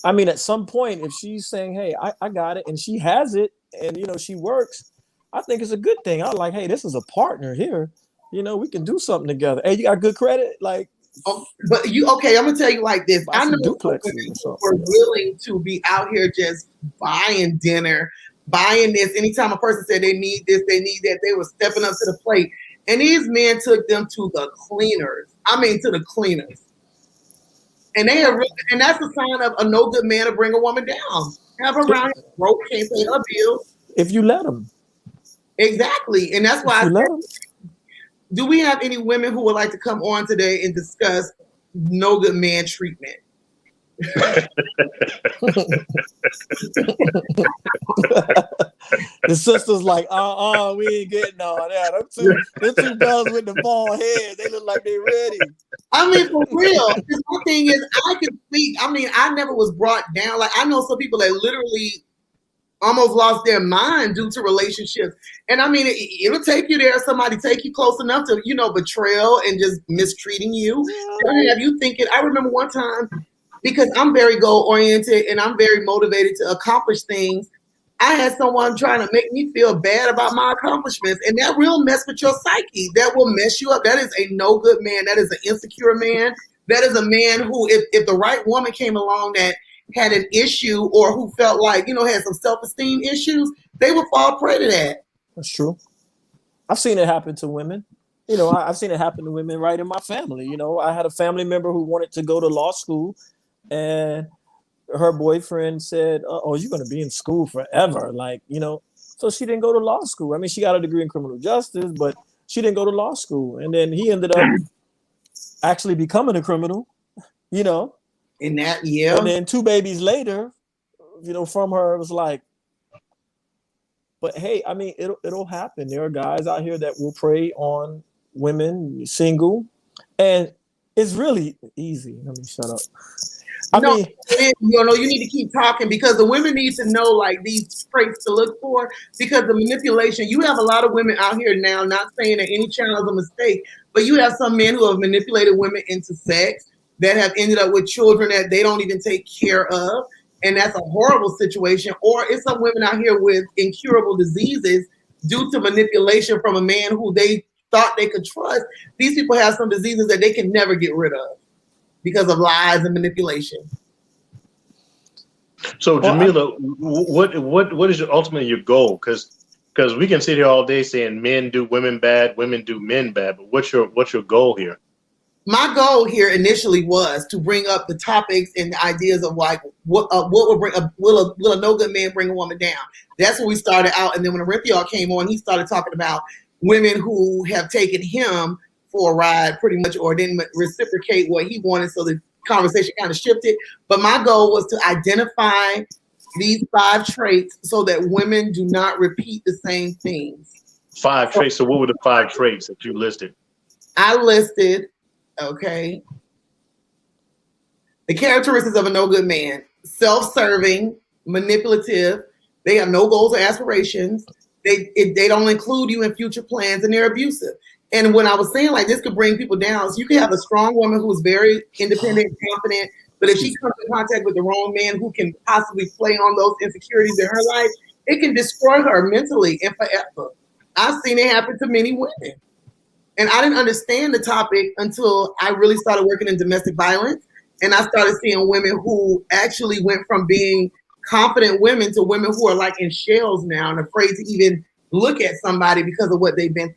I mean, at some point, if she's saying, "Hey, I got it," and she has it, and she works, I think it's a good thing. I'm like, "Hey, this is a partner here. We can do something together. Hey, you got good credit, like." Oh, but I'm gonna tell you like this. I know women who are willing to be out here just buying dinner, buying this. Anytime a person said they need this, they need that, they were stepping up to the plate. And these men took them to the cleaners. To the cleaners. And they are really, and that's a sign of a no good man to bring a woman down. Have her around broke, can't pay her bills. If you let them. Exactly. And that's why do we have any women who would like to come on today and discuss no good man treatment? The sister's like, we ain't getting all that. Them two girls with the bald heads, they look like they ready. I mean, for real. My thing is, I can speak. I mean, I never was brought down. Like, I know some people that literally almost lost their mind due to relationships. And I mean, it'll take you there. Somebody take you close enough to, betrayal and just mistreating you. Yeah. Have you thinking, I remember one time, because I'm very goal oriented and I'm very motivated to accomplish things, I had someone trying to make me feel bad about my accomplishments. And that will mess with your psyche. That will mess you up. That is a no good man. That is an insecure man. That is a man who, if the right woman came along that had an issue or who felt like, had some self-esteem issues, they would fall prey to that. That's true. I've seen it happen to women. I've seen it happen to women right in my family. I had a family member who wanted to go to law school, and her boyfriend said, "Oh, you're going to be in school forever." So she didn't go to law school. I mean, she got a degree in criminal justice, but she didn't go to law school. And then he ended up actually becoming a criminal, And that, yeah. And then 2 babies later, from her, it was like, but hey, I mean, it'll happen. There are guys out here that will prey on women single, And it's really easy. Let me shut up. You need to keep talking because the women need to know like these traits to look for because the manipulation. You have a lot of women out here now, not saying that any child is a mistake, but you have some men who have manipulated women into sex that have ended up with children that they don't even take care of. And that's a horrible situation. Or it's some women out here with incurable diseases due to manipulation from a man who they thought they could trust. These people have some diseases that they can never get rid of because of lies and manipulation. So, Jameelah, what is ultimately your goal? Because we can sit here all day saying men do women bad, women do men bad. But what's your goal here? My goal here initially was to bring up the topics and the ideas of like what will bring will a no good man bring a woman down. That's when we started out, and then when Orinthia came on, he started talking about women who have taken him for a ride, pretty much, or didn't reciprocate what he wanted, so the conversation kind of shifted. But my goal was to identify these 5 traits so that women do not repeat the same things. 5 traits. So what were the 5 traits that you listed? I listed. Okay. The characteristics of a no good man: self-serving, manipulative. They have no goals or aspirations. They don't include you in future plans, and they're abusive. And when I was saying like this could bring people down, so you can have a strong woman who's very independent and confident, but if she comes in contact with the wrong man who can possibly play on those insecurities in her life, it can destroy her mentally and forever. I've seen it happen to many women. And I didn't understand the topic until I really started working in domestic violence. And I started seeing women who actually went from being confident women to women who are like in shells now and afraid to even look at somebody because of what they've been through.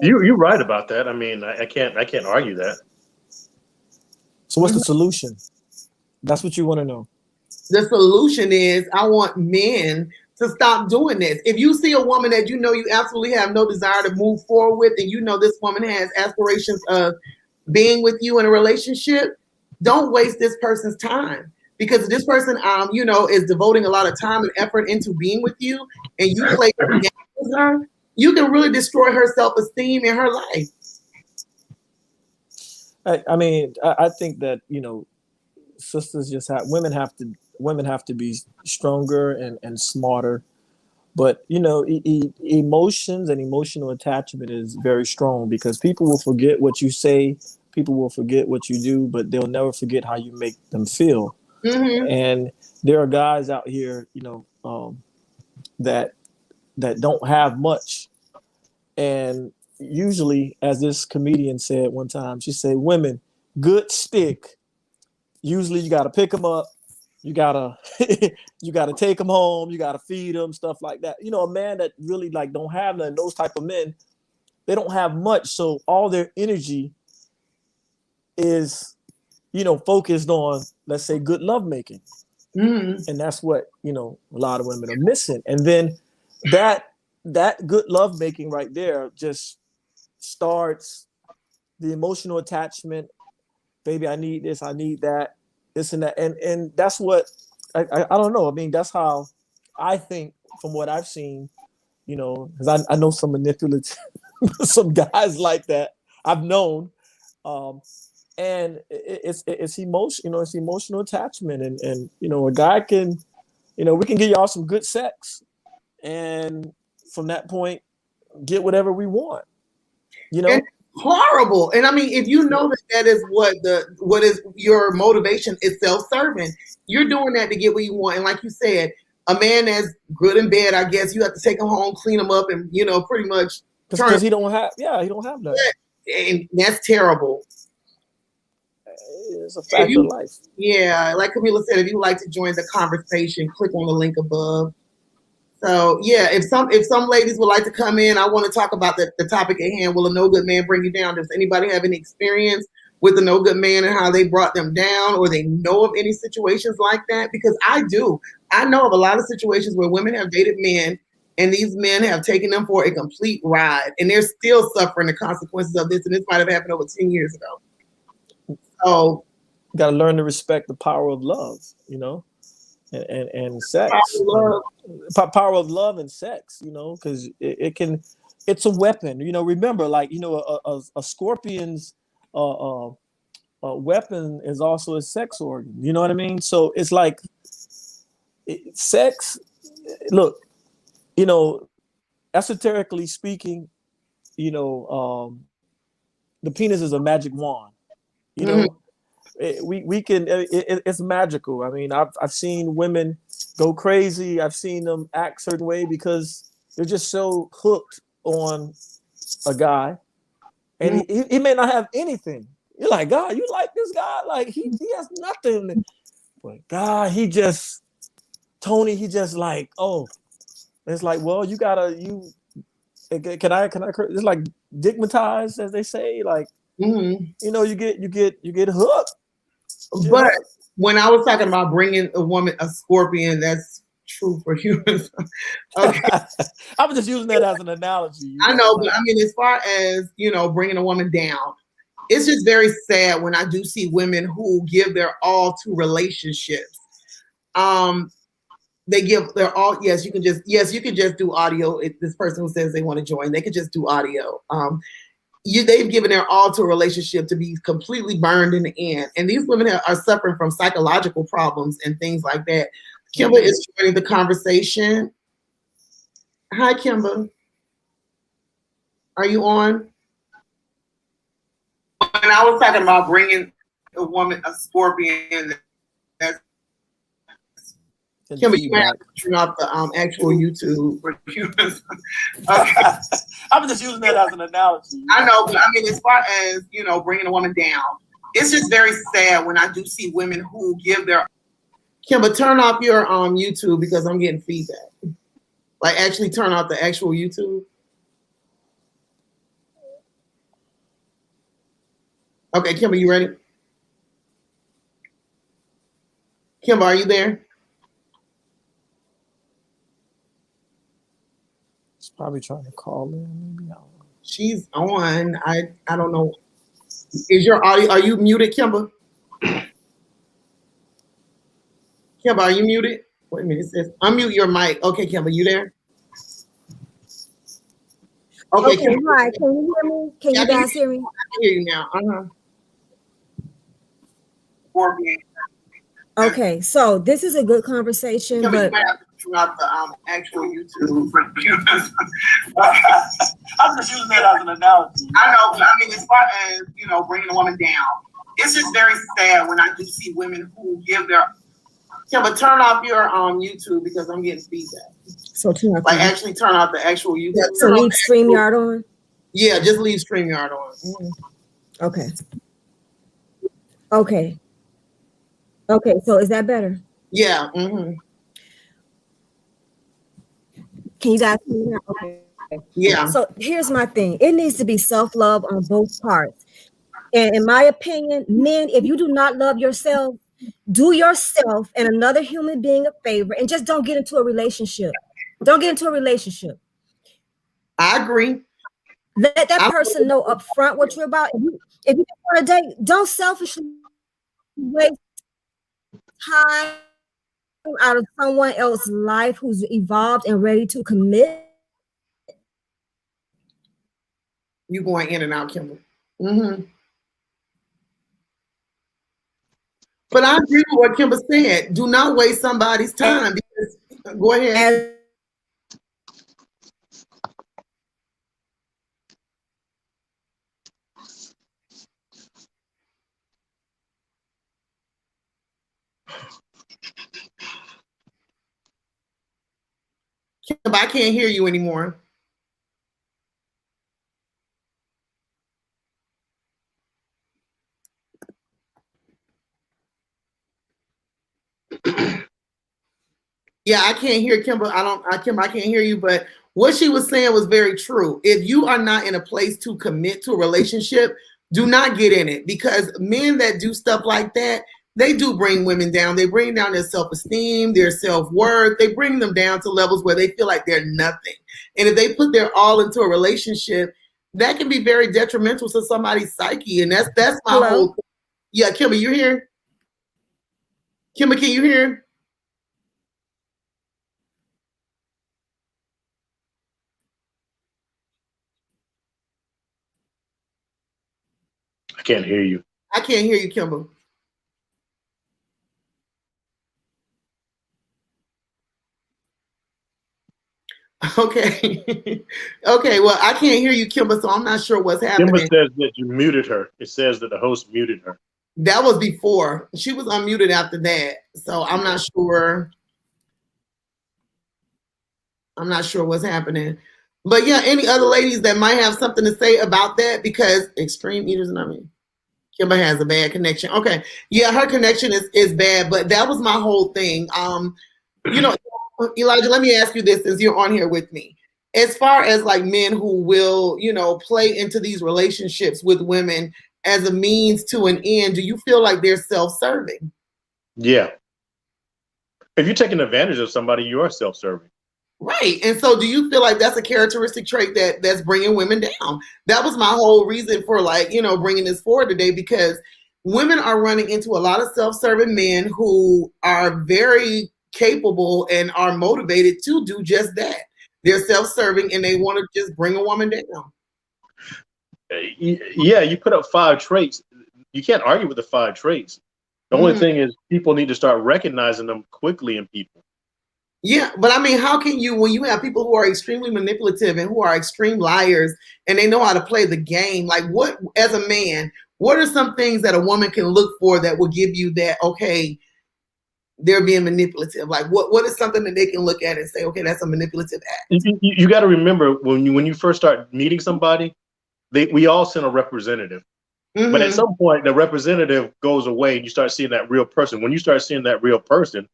You're right about that. I mean, I can't argue that. So what's the solution? That's what you want to know. The solution is I want men to stop doing this. If you see a woman that you know you absolutely have no desire to move forward with, and you know this woman has aspirations of being with you in a relationship, don't waste this person's time. Because this person, is devoting a lot of time and effort into being with you, and you play with her, you can really destroy her self-esteem in her life. I think that sisters women have to be stronger and smarter. But emotions and emotional attachment is very strong because people will forget what you say, people will forget what you do, but they'll never forget how you make them feel. Mm-hmm. And there are guys out here, that don't have much. And usually, as this comedian said one time, she said, women, good stick. Usually you got to pick them up. You gotta take them home. You gotta feed them, stuff like that. A man that really like don't have none, those type of men, they don't have much. So all their energy is, focused on, let's say, good lovemaking. Mm-hmm. And that's what, a lot of women are missing. And then that good lovemaking right there just starts the emotional attachment. Baby, I need this, I need that. This and that, and that's what I don't know. I mean, that's how I think from what I've seen, because I know some manipulative, some guys like that I've known, and it's emotion, it's emotional attachment, and a guy can, we can give y'all some good sex, and from that point, get whatever we want, And horrible. And I mean, if you know that is what is your motivation is self-serving, you're doing that to get what you want. And like you said, a man that's good in bed, I guess you have to take him home, clean him up, and pretty much because he don't have that. And that's terrible. It's a fact of life. Yeah, like Jameelah said, if you would like to join the conversation, click on the link above. So yeah, if some ladies would like to come in, I want to talk about the topic at hand. Will a no good man bring you down? Does anybody have any experience with a no good man and how they brought them down, or they know of any situations like that? Because I do. I know of a lot of situations where women have dated men and these men have taken them for a complete ride, and they're still suffering the consequences of this. And this might have happened over 10 years ago. So you got to learn to respect the power of love, and sex. Power of love and sex, because it can, it's a weapon. Remember, like, a scorpion's weapon is also a sex organ. You know what I mean? So it's like sex. Look, esoterically speaking, the penis is a magic wand. We can. It's magical. I mean, I've seen women go crazy. I've seen them act a certain way because they're just so hooked on a guy, and he may not have anything. You're like, God, you like this guy? Like he has nothing. But God, he just like, oh, it's like, well, you can I it's like digmatized, as they say, like, you get hooked. But when I was talking about bringing a scorpion, that's true for humans. Okay. I was just using that as an analogy. I know, but I mean, as far as, bringing a woman down, it's just very sad when I do see women who give their all to relationships. They give their all. Yes, you can just do audio. This person who says they want to join, they could just do audio. They've given their all to a relationship to be completely burned in the end. And these women are suffering from psychological problems and things like that. Kimba is joining the conversation. Hi, Kimba. Are you on? When I was talking about bringing a scorpion, that's Kimba, you have to turn off the actual YouTube for humans. Okay. I was just using that as an analogy. I know, but I mean, as far as, bringing a woman down, it's just very sad when I do see women who give their... Kimba, turn off your YouTube because I'm getting feedback. Like, actually turn off the actual YouTube. Okay, Kimba, you ready? Kimba, are you there? She's probably trying to call in. Maybe. She's on. I don't know. Is your audio? Are you muted, Kimba? Kimba, are you muted? Wait a minute. It says unmute your mic. Okay, Kimba, you there? Okay, hi. Can you hear me? Can you guys hear me? I can hear you now. Okay, so this is a good conversation, Kimba, but you might have to turn off the actual YouTube. I'm just using that as an analogy. I know, but I mean, as far as, bringing a woman down, it's just very sad when I do see women who give their... Kimba, turn off your YouTube because I'm getting feedback. So turn off, like, actually turn off the actual YouTube. So leave StreamYard on? Yeah, just leave StreamYard on. Okay. Okay. Okay, so is that better? Yeah. Can you guys hear me now? Okay. Yeah. So here's my thing. It needs to be self-love on both parts. And in my opinion, men, if you do not love yourself, do yourself and another human being a favor and just don't get into a relationship. Don't get into a relationship. I agree. Let that person know up front what you're about. If you want to date, don't selfishly waste time out of someone else's life who's evolved and ready to commit. You going in and out, Kimber. But I agree with what Kimber said. Do not waste somebody's time. Because, go ahead. Kimber, I can't hear you anymore. Yeah, I can't hear Kimber. Kimber, I can't hear you, but what she was saying was very true. If you are not in a place to commit to a relationship, do not get in it, because men that do stuff like that, they do bring women down. They bring down their self-esteem, their self-worth. They bring them down to levels where they feel like they're nothing. And if they put their all into a relationship, that can be very detrimental to somebody's psyche. And that's my whole thing. Yeah, Kimber, you here? Kimber, can you hear? can't hear you. I can't hear you, Kimber. Okay. Okay, well, I can't hear you, Kimber, so I'm not sure what's happening. Kimber says that you muted her. It says that the host muted her. That was before. She was unmuted after that. So I'm not sure. I'm not sure what's happening. But yeah, any other ladies that might have something to say about that? Because extreme eaters, and I mean, Kimber has a bad connection. Okay. Yeah, her connection is bad, but that was my whole thing. You know, Elijah, let me ask you this since you're on here with me. As far as like men who will, you know, play into these relationships with women as a means to an end, do you feel like they're self-serving? Yeah. If you're taking advantage of somebody, you are self-serving. Right. And so do you feel like that's a characteristic trait that's bringing women down? That was my whole reason for like, you know, bringing this forward today, because women are running into a lot of self-serving men who are very capable and are motivated to do just that. They're self-serving and they want to just bring a woman down. Yeah, you put up 5 traits. You can't argue with the 5 traits. The only thing is people need to start recognizing them quickly in people. Yeah, but I mean, how can you, when you have people who are extremely manipulative and who are extreme liars and they know how to play the game, like what, as a man, what are some things that a woman can look for that will give you that, okay, they're being manipulative? Like what is something that they can look at and say, okay, that's a manipulative act? You got to remember when you first start meeting somebody, we all send a representative. But at some point, the representative goes away and you start seeing that real person. When you start seeing that real person,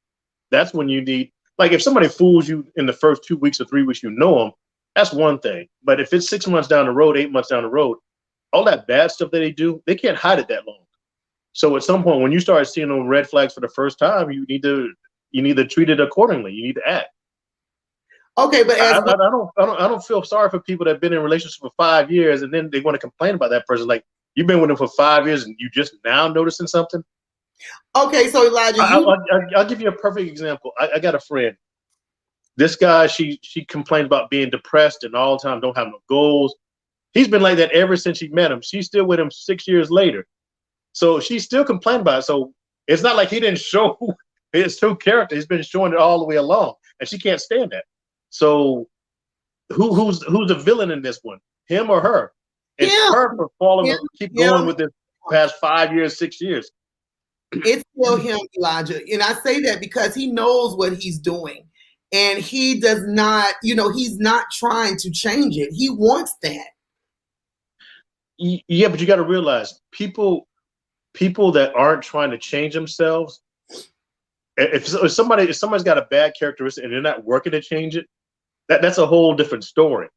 that's when you need, like if somebody fools you in the first 2 weeks or 3 weeks, you know them, that's one thing. But if it's 6 months down the road, 8 months down the road, all that bad stuff that they do, they can't hide it that long. So at some point, when you start seeing those red flags for the first time, you need to treat it accordingly. You need to act. Okay, but I don't feel sorry for people that have been in a relationship for 5 years and then they want to complain about that person. Like, you've been with them for 5 years and you just now noticing something. Okay, so Elijah, I'll give you a perfect example. I got a friend. This guy, she complains about being depressed and all the time, don't have no goals. He's been like that ever since she met him. She's still with him 6 years later. So she's still complaining about it. So it's not like he didn't show his true character. He's been showing it all the way along, and she can't stand that. So who's the villain in this one? Him or her? It's her for keep going with this past 5 years, 6 years. It's still him, Elijah. And I say that because he knows what he's doing. And he does not, you know, he's not trying to change it. He wants that. Yeah, but you got to realize people that aren't trying to change themselves, if somebody's got a bad characteristic and they're not working to change it, that's a whole different story.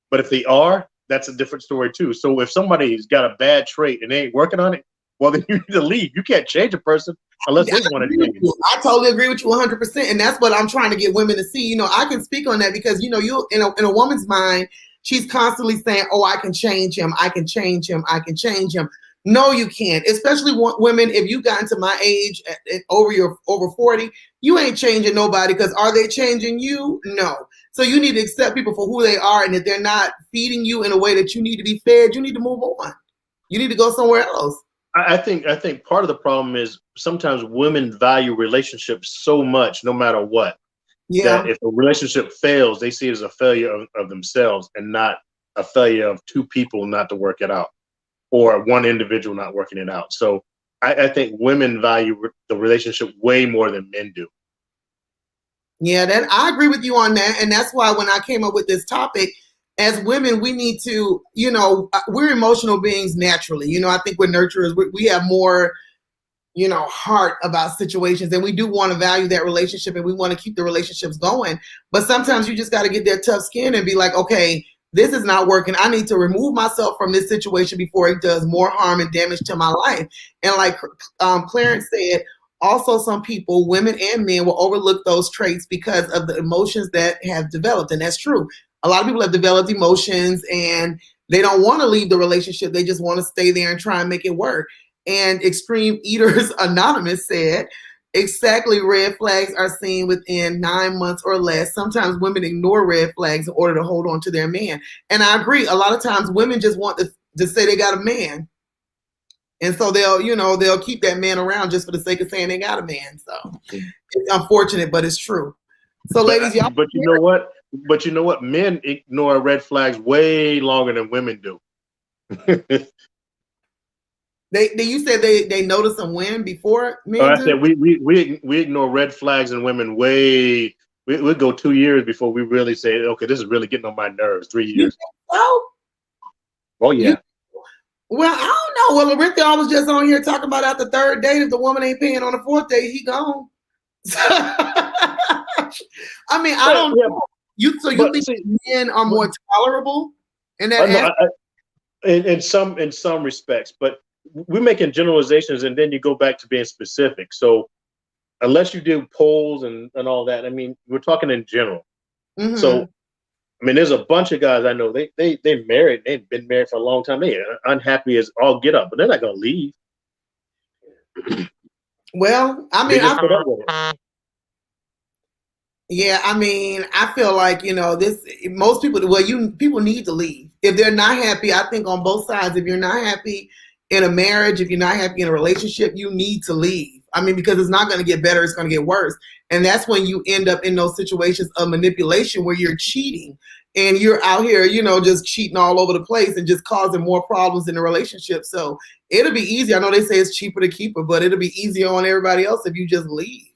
But if they are, that's a different story too. So if somebody's got a bad trait and they ain't working on it, well, then you need to leave. You can't change a person unless they want to change. I totally agree with you 100%. And that's what I'm trying to get women to see. You know, I can speak on that because, you know, you in a woman's mind, she's constantly saying, oh, I can change him. I can change him. I can change him. No, you can't. Especially women, if you got into my age over 40, you ain't changing nobody, because are they changing you? No. So you need to accept people for who they are, and if they're not feeding you in a way that you need to be fed, you need to move on. You need to go somewhere else. I think part of the problem is sometimes women value relationships so much, no matter what. Yeah. That if a relationship fails, they see it as a failure of themselves and not a failure of two people not to work it out, or one individual not working it out. So I think women value the relationship way more than men do. Yeah, that I agree with you on that. And that's why when I came up with this topic, as women, we need to, you know, we're emotional beings naturally. You know, I think we're nurturers. We have more, you know, heart about situations, and we do want to value that relationship and we want to keep the relationships going. But sometimes you just got to get that tough skin and be like, okay, this is not working. I need to remove myself from this situation before it does more harm and damage to my life. And like Clarence said, also some people, women and men, will overlook those traits because of the emotions that have developed. And that's true. A lot of people have developed emotions and they don't want to leave the relationship. They just want to stay there and try and make it work. And Extreme Eaters Anonymous said, exactly, red flags are seen within 9 months or less. Sometimes women ignore red flags in order to hold on to their man. And I agree. A lot of times women just want to say they got a man. And so they'll keep that man around just for the sake of saying they got a man. So it's unfortunate, but it's true. So ladies, y'all. But you know what? But you know what? Men ignore red flags way longer than women do. You said they notice them when before men I do? said we ignore red flags in women way. We'll go 2 years before we really say, okay, this is really getting on my nerves. 3 years. Oh yeah. Well, I don't know. Well, Rick was just on here talking about after the third date, if the woman ain't paying on the fourth date, he gone. I mean, I don't know. You think men are more tolerable in that? In some respects, but we're making generalizations, and then you go back to being specific. So unless you do polls and all that, I mean, we're talking in general. Mm-hmm. So, I mean, there's a bunch of guys I know, they married, they've been married for a long time. They're unhappy as all get up, but they're not going to leave. Well, I mean, yeah, I mean, I feel like, most people, people need to leave. If they're not happy, I think on both sides, if you're not happy in a marriage, if you're not happy in a relationship, you need to leave. I mean, because it's not going to get better, it's going to get worse. And that's when you end up in those situations of manipulation where you're cheating and you're out here, just cheating all over the place and just causing more problems in the relationship. So it'll be easy. I know they say it's cheaper to keep her, but it'll be easier on everybody else if you just leave.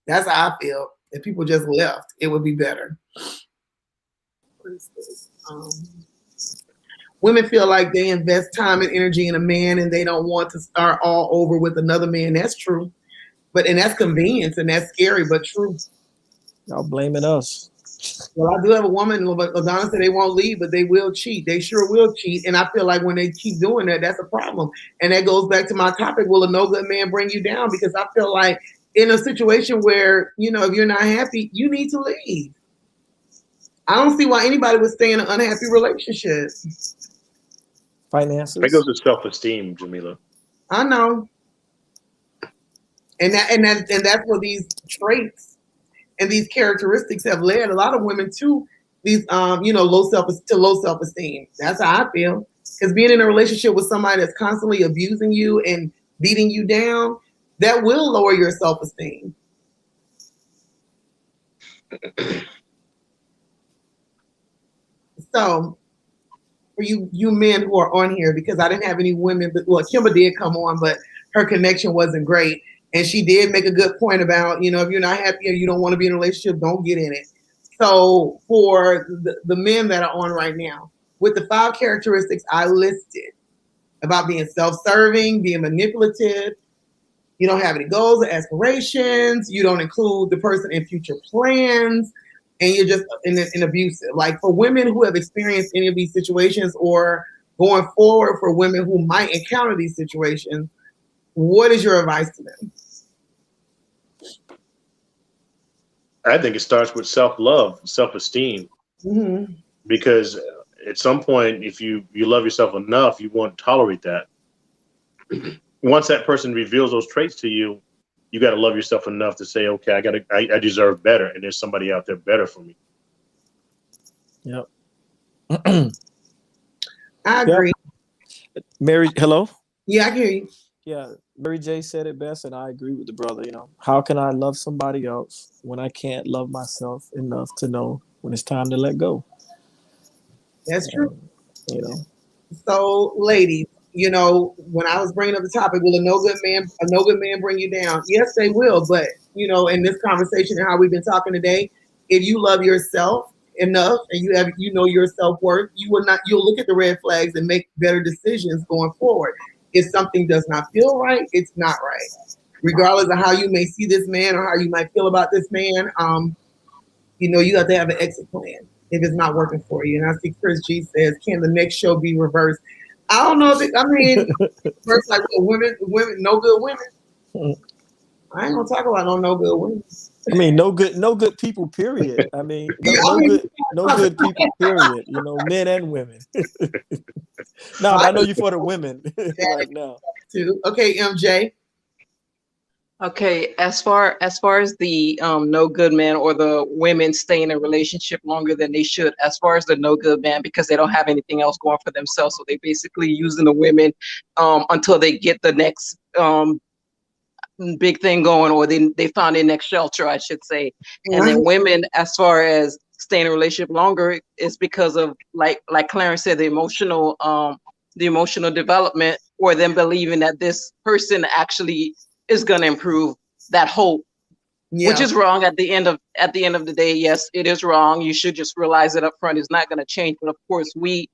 That's how I feel. If people just left, it would be better. Women feel like they invest time and energy in a man and they don't want to start all over with another man. That's true. And that's convenience and that's scary, but true. Y'all blaming us. Well, I do have a woman, LaDonna said they won't leave, but they will cheat. They sure will cheat. And I feel like when they keep doing that, that's a problem. And that goes back to my topic, will a no good man bring you down? Because I feel like in a situation where, if you're not happy, you need to leave. I don't see why anybody would stay in an unhappy relationship. Finances. That goes to self-esteem, Jameelah. I know. And that's where these traits and these characteristics have led a lot of women to these low self-esteem. That's how I feel. Because being in a relationship with somebody that's constantly abusing you and beating you down, that will lower your self-esteem. So for you men who are on here, because I didn't have any women, Kimber did come on, but her connection wasn't great. And she did make a good point about, if you're not happy or you don't want to be in a relationship, don't get in it. So for the men that are on right now, with the 5 characteristics I listed about being self-serving, being manipulative, you don't have any goals or aspirations, you don't include the person in future plans, and you're just in abusive. Like for women who have experienced any of these situations or going forward for women who might encounter these situations, what is your advice to them? I think it starts with self-love, self-esteem. Mm-hmm. Because at some point, if you love yourself enough, you won't tolerate that. Once that person reveals those traits to you, you got to love yourself enough to say, okay, I deserve better. And there's somebody out there better for me. Yep. I agree. Mary, hello? Yeah, I hear you. Yeah, Mary J said it best, and I agree with the brother. How can I love somebody else when I can't love myself enough to know when it's time to let go? That's true. So, ladies, when I was bringing up the topic, will a no good man bring you down? Yes, they will. But in this conversation and how we've been talking today, if you love yourself enough and you know your self-worth, you'll look at the red flags and make better decisions going forward. If something does not feel right, it's not right. Regardless of how you may see this man or how you might feel about this man, you have to have an exit plan if it's not working for you. And I see Chris G says, can the next show be reversed? I don't know reverse like women, no good women. I ain't gonna talk about no good women. I mean, no good people, period. I mean, no good people, period. Men and women. No, I know you for the women right now. Too. Okay, MJ. Okay, as far as the no good man or the women stay in a relationship longer than they should, as far as the no good man, because they don't have anything else going for themselves, so they basically using the women until they get the next big thing going, or they found their next shelter, I should say. And then women, as far as staying in a relationship longer, is because of like Clarence said, the emotional development, or them believing that this person actually is going to improve, that hope, which is wrong at the end of the day. Yes, it is wrong. You should just realize it up front. It's not going to change. But of course, we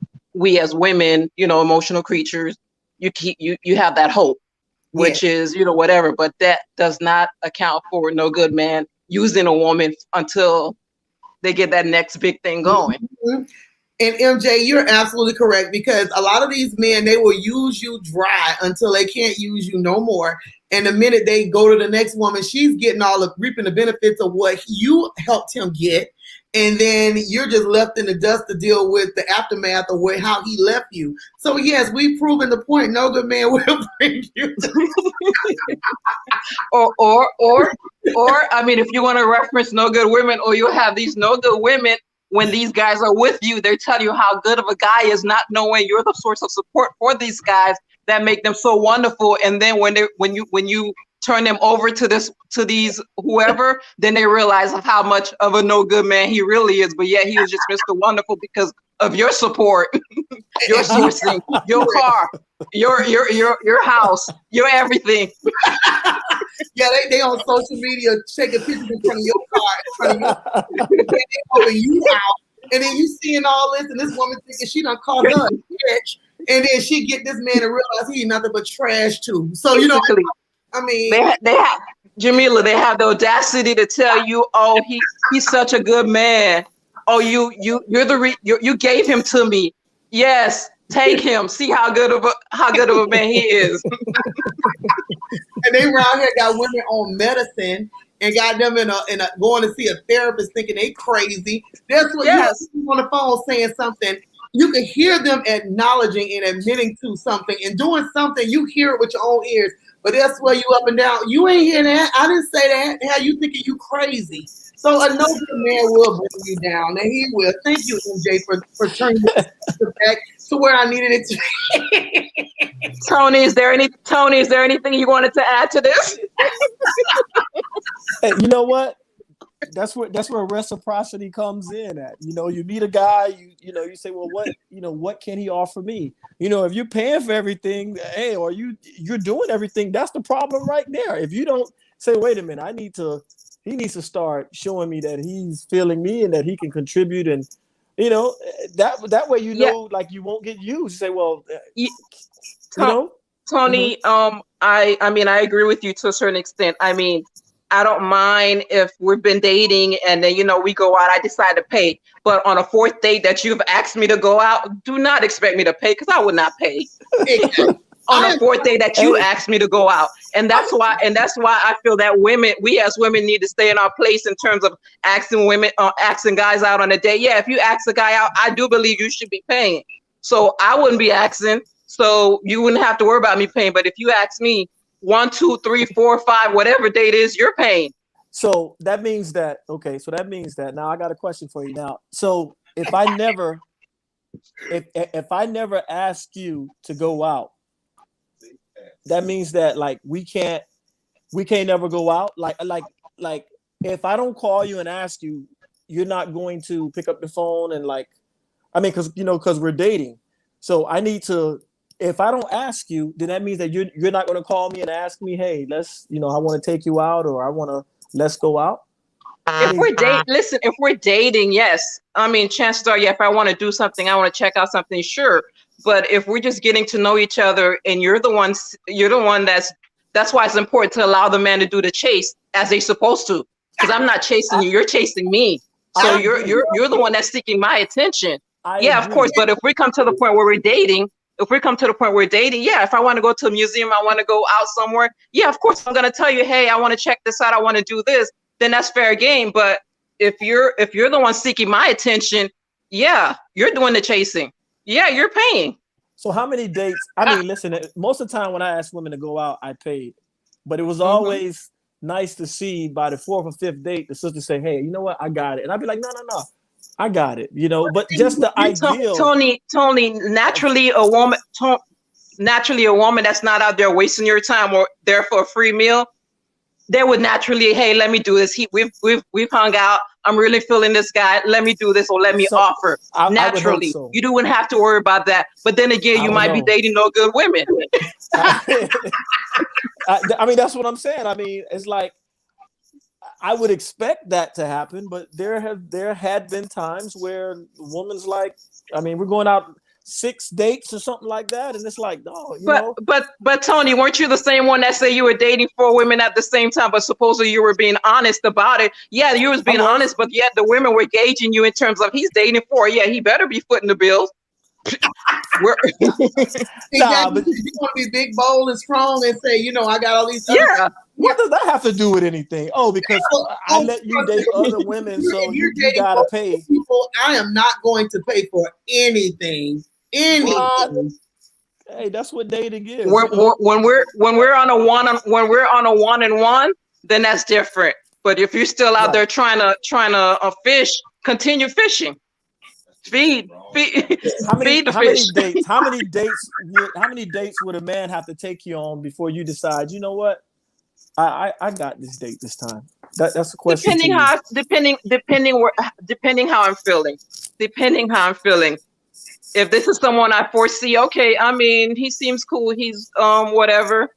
as women, emotional creatures, you have that hope, which is, whatever, but that does not account for no good man using a woman until they get that next big thing going. And MJ, you're absolutely correct, because a lot of these men, they will use you dry until they can't use you no more. And the minute they go to the next woman, she's getting reaping the benefits of what you helped him get. And then you're just left in the dust to deal with the aftermath of how he left you. So yes, we've proven the point. No good man will bring you. or I mean, if you want to reference no good women, or you have these no good women, when these guys are with you, they're telling you how good of a guy is, not knowing you're the source of support for these guys that make them so wonderful. And then when you turn them over to these whoever, then they realize of how much of a no good man he really is. But yeah, he was just Mr. Wonderful because of your support, your sourcing, your car, your house, your everything. Yeah, they on social media taking pictures in front of your car, and they calling you out, and then you seeing all this, and this woman thinking she done caught her a bitch, and then she get this man and realize he ain't nothing but trash too. So I mean, they have Jameelah. They have the audacity to tell you, "Oh, he's such a good man. Oh, you gave him to me. Yes, take him. See how good of a man he is." And they around here got women on medicine and got them in a going to see a therapist thinking they crazy. That's what you on the phone saying something. You can hear them acknowledging and admitting to something and doing something. You hear it with your own ears, but that's where you up and down. You ain't hear that. I didn't say that. How you thinking you crazy? So a no good man will bring you down, and he will. Thank you, MJ, for turning it back to where I needed it to be. Tony, is there anything you wanted to add to this? Hey, you know what? That's where reciprocity comes in at. You meet a guy, you say, well, what can he offer me? If you're paying for everything, hey, or you're doing everything, that's the problem right there. If you don't say, wait a minute, he needs to start showing me that he's feeling me and that he can contribute, and that way like you won't get used. You say, well, Tony, I mean, I agree with you to a certain extent. I mean, I don't mind if we've been dating and then we go out, I decide to pay. But on a fourth date that you've asked me to go out, do not expect me to pay, because I would not pay. On a fourth day that you asked me to go out. And that's why I feel that we as women need to stay in our place in terms of asking guys out on a date. Yeah, if you ask a guy out, I do believe you should be paying. So I wouldn't be asking, so you wouldn't have to worry about me paying. But if you ask me 1, 2, 3, 4, 5, whatever date is, you're paying. So that means that now I got a question for you now. So if I never ask you to go out, that means that like we can't never go out. Like if I don't call you and ask you, you're not going to pick up the phone and because we're dating. So I need to. If I don't ask you, then that means that you're not going to call me and ask me, hey, let's I want to take you out, or let's go out. If we're dating, yes. I mean, chances are, if I want to do something, I want to check out something, sure. But if we're just getting to know each other and you're the one that's why it's important to allow the man to do the chase as they're supposed to. Because I'm not chasing you, you're chasing me. So you're the one that's seeking my attention. Of course. But if we come to the point where we're dating, if I want to go to a museum, I want to go out somewhere, of course I'm gonna tell you, hey, I want to check this out, I want to do this, then that's fair game. But if you're the one seeking my attention, you're doing the chasing. You're paying. So how many dates? I mean, listen, most of the time when I ask women to go out, I paid. But it was always nice to see by the 4th or 5th date, the sister say, "Hey, you know what? I got it," and I'd be like, "No, I got it." You know, but just the ideal. Tony, naturally a woman that's not out there wasting your time or there for a free meal, they would naturally, hey, let me do this. We've hung out. I'm really feeling this guy. Let me do this or let me offer. Naturally, so. You wouldn't have to worry about that. But then again, you might be dating no good women. I mean, that's what I'm saying. I mean, it's like I would expect that to happen, but there had been times where the woman's like, I mean, we're going out 6 dates or something like that, and it's like, no, you know. But Tony, weren't you the same one that say you were dating 4 women at the same time, but supposedly you were being honest about it? Yeah, you was being honest, but yet the women were gauging you in terms of he's dating 4. Yeah, he better be footing the bills. Nah, but you want to be big, bold, and strong, and say, you know, I got all these. Yeah. What does that have to do with anything? Oh, because I let you date other women, so you gotta pay. People, I am not going to pay for anything. Anything. Hey, that's what dating is. When we're on a one-on-one, then that's different. But if you're still out there trying to fish, continue fishing. Feed the fish. How many dates would a man have to take you on before you decide, you know what? I got this date this time. That's the question. Depending how I'm feeling. If this is someone I foresee, okay, I mean, he seems cool. He's whatever.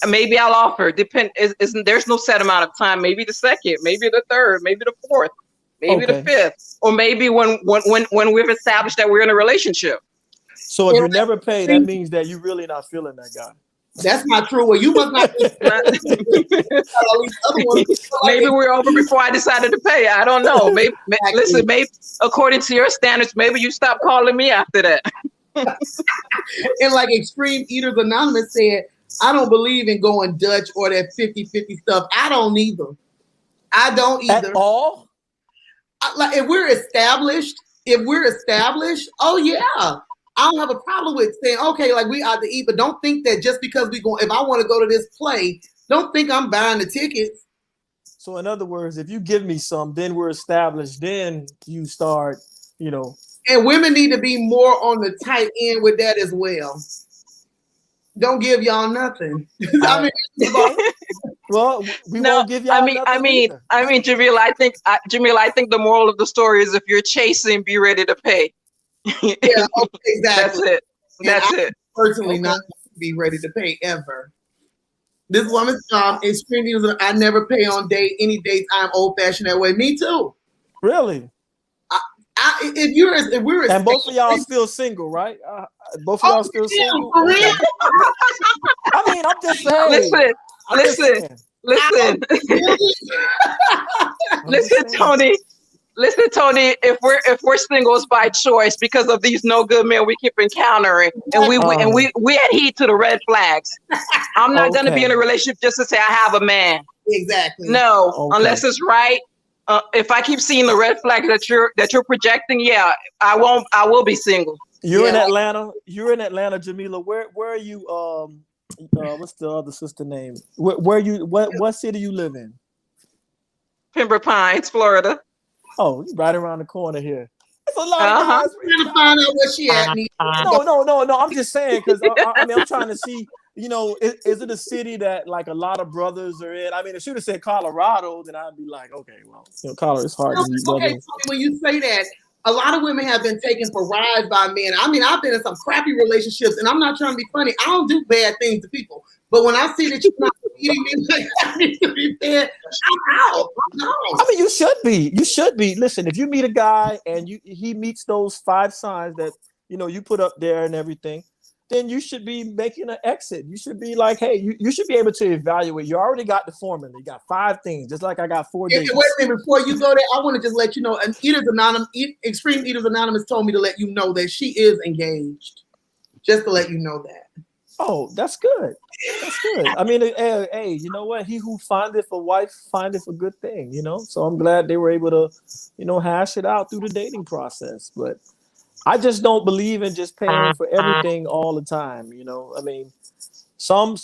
Maybe I'll offer. There's no set amount of time. Maybe the 2nd, maybe the 3rd, maybe the 4th, maybe the 5th, or maybe when we've established that we're in a relationship. So if you never pay, that means that you're really not feeling that guy. That's not true. Well, you must not. Maybe we're over before I decided to pay. I don't know. Maybe according to your standards, maybe you stop calling me after that. And like Extreme Eaters Anonymous said, I don't believe in going Dutch or that 50-50 stuff. I don't either. At all? Like if we're established, oh yeah. I don't have a problem with saying, okay, like we out to eat, but don't think that just because if I want to go to this play, don't think I'm buying the tickets. So in other words, if you give me some, then we're established, then you start, you know. And women need to be more on the tight end with that as well. Don't give y'all nothing. Well, we won't give y'all nothing. I mean, Jameelah, I think the moral of the story is if you're chasing, be ready to pay. Yeah, okay, exactly. That's it. Personally, not be ready to pay ever. This woman's extremely. I never pay on any dates. I'm old fashioned that way. Me too. Really? If we're and both of y'all still single, right? Both of y'all still single. Okay. I mean, I'm just saying. Listen, Tony. Listen, Tony, if we're singles by choice because of these no good men we keep encountering, and we adhere to the red flags. I'm not going to be in a relationship just to say I have a man. Exactly. No, unless it's right. If I keep seeing the red flags that you're projecting, yeah, I will be single. You're in Atlanta. You're in Atlanta, Jameelah. Where are you? What's the other sister name? What city you live in? Pembroke Pines, Florida. Oh, right around the corner here. It's a lot of guys. We're trying to find out where she at. No. I'm just saying because I mean I'm trying to see. You know, is it a city that like a lot of brothers are in? I mean, if she would have said Colorado, then I'd be like, okay, well, you know, Colorado is hard to meet brothers. Okay, when you say that, a lot of women have been taken for rides by men. I mean, I've been in some crappy relationships, and I'm not trying to be funny. I don't do bad things to people, but when I see that you're not eating me like I need to be fed, I'm out. I mean, you should be. You should be. Listen, if you meet a guy and he meets those 5 signs that you know you put up there and everything, then you should be making an exit. You should be like, hey, you should be able to evaluate. You already got the formula. You got 5 things, just like I got 4 days. Wait a minute, before you go there, I want to just let you know, Extreme Eaters Anonymous told me to let you know that she is engaged. Just to let you know that. Oh, that's good. That's good. I mean, hey, you know what? He who findeth a wife findeth a good thing, you know? So I'm glad they were able to, you know, hash it out through the dating process. But I just don't believe in just paying for everything all the time, you know? I mean, Some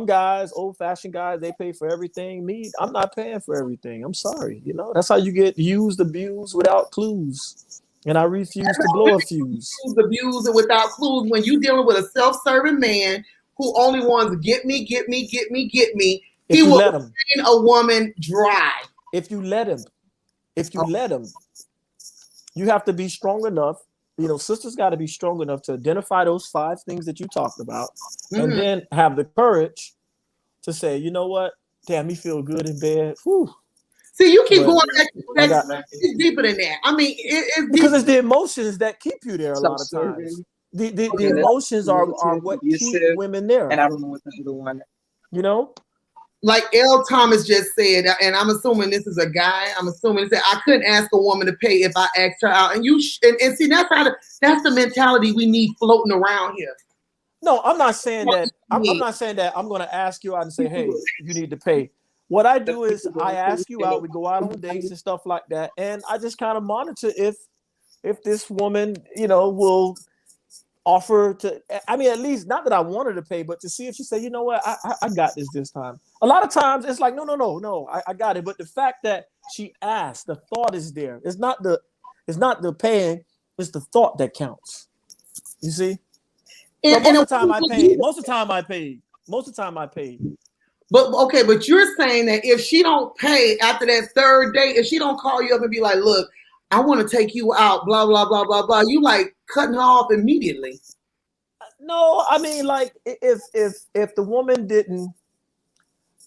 guys, old-fashioned guys, they pay for everything. Me, I'm not paying for everything. I'm sorry. You know, that's how you get used, abused without clues. And I refuse to blow a fuse. Abused without clues. When you're dealing with a self-serving man who only wants to get me, he will drain a woman dry. If you let him, you have to be strong enough. You know, sisters got to be strong enough to identify those 5 things that you talked about, and then have the courage to say, you know what, damn, me feel good in bed. Whew. See, you keep going back. It's deeper than that. I mean, it's because it's the emotions that keep you there a lot of times. The emotions are what keep women there. And I don't know what the other one. You know? Like L. Thomas just said, and I'm assuming this is a guy. I'm assuming he said, I couldn't ask a woman to pay if I asked her out. And and see, that's the mentality we need floating around here. No, I'm not saying that. I'm not saying that I'm going to ask you out and say, hey, you need to pay. What I do is I ask you out. We go out on dates and stuff like that, and I just kind of monitor if this woman, you know, will offer to. I mean, at least not that I want her to pay, but to see if she say, you know what, I got this time. A lot of times it's like, no, I got it. But the fact that she asked, the thought is there. It's not the paying. It's the thought that counts. You see. Most of the time I paid. But okay, but you're saying that if she don't pay after that 3rd date, if she don't call you up and be like, look, I want to take you out, blah, blah, blah, blah, blah, you like cutting her off immediately. No, I mean, like if the woman didn't,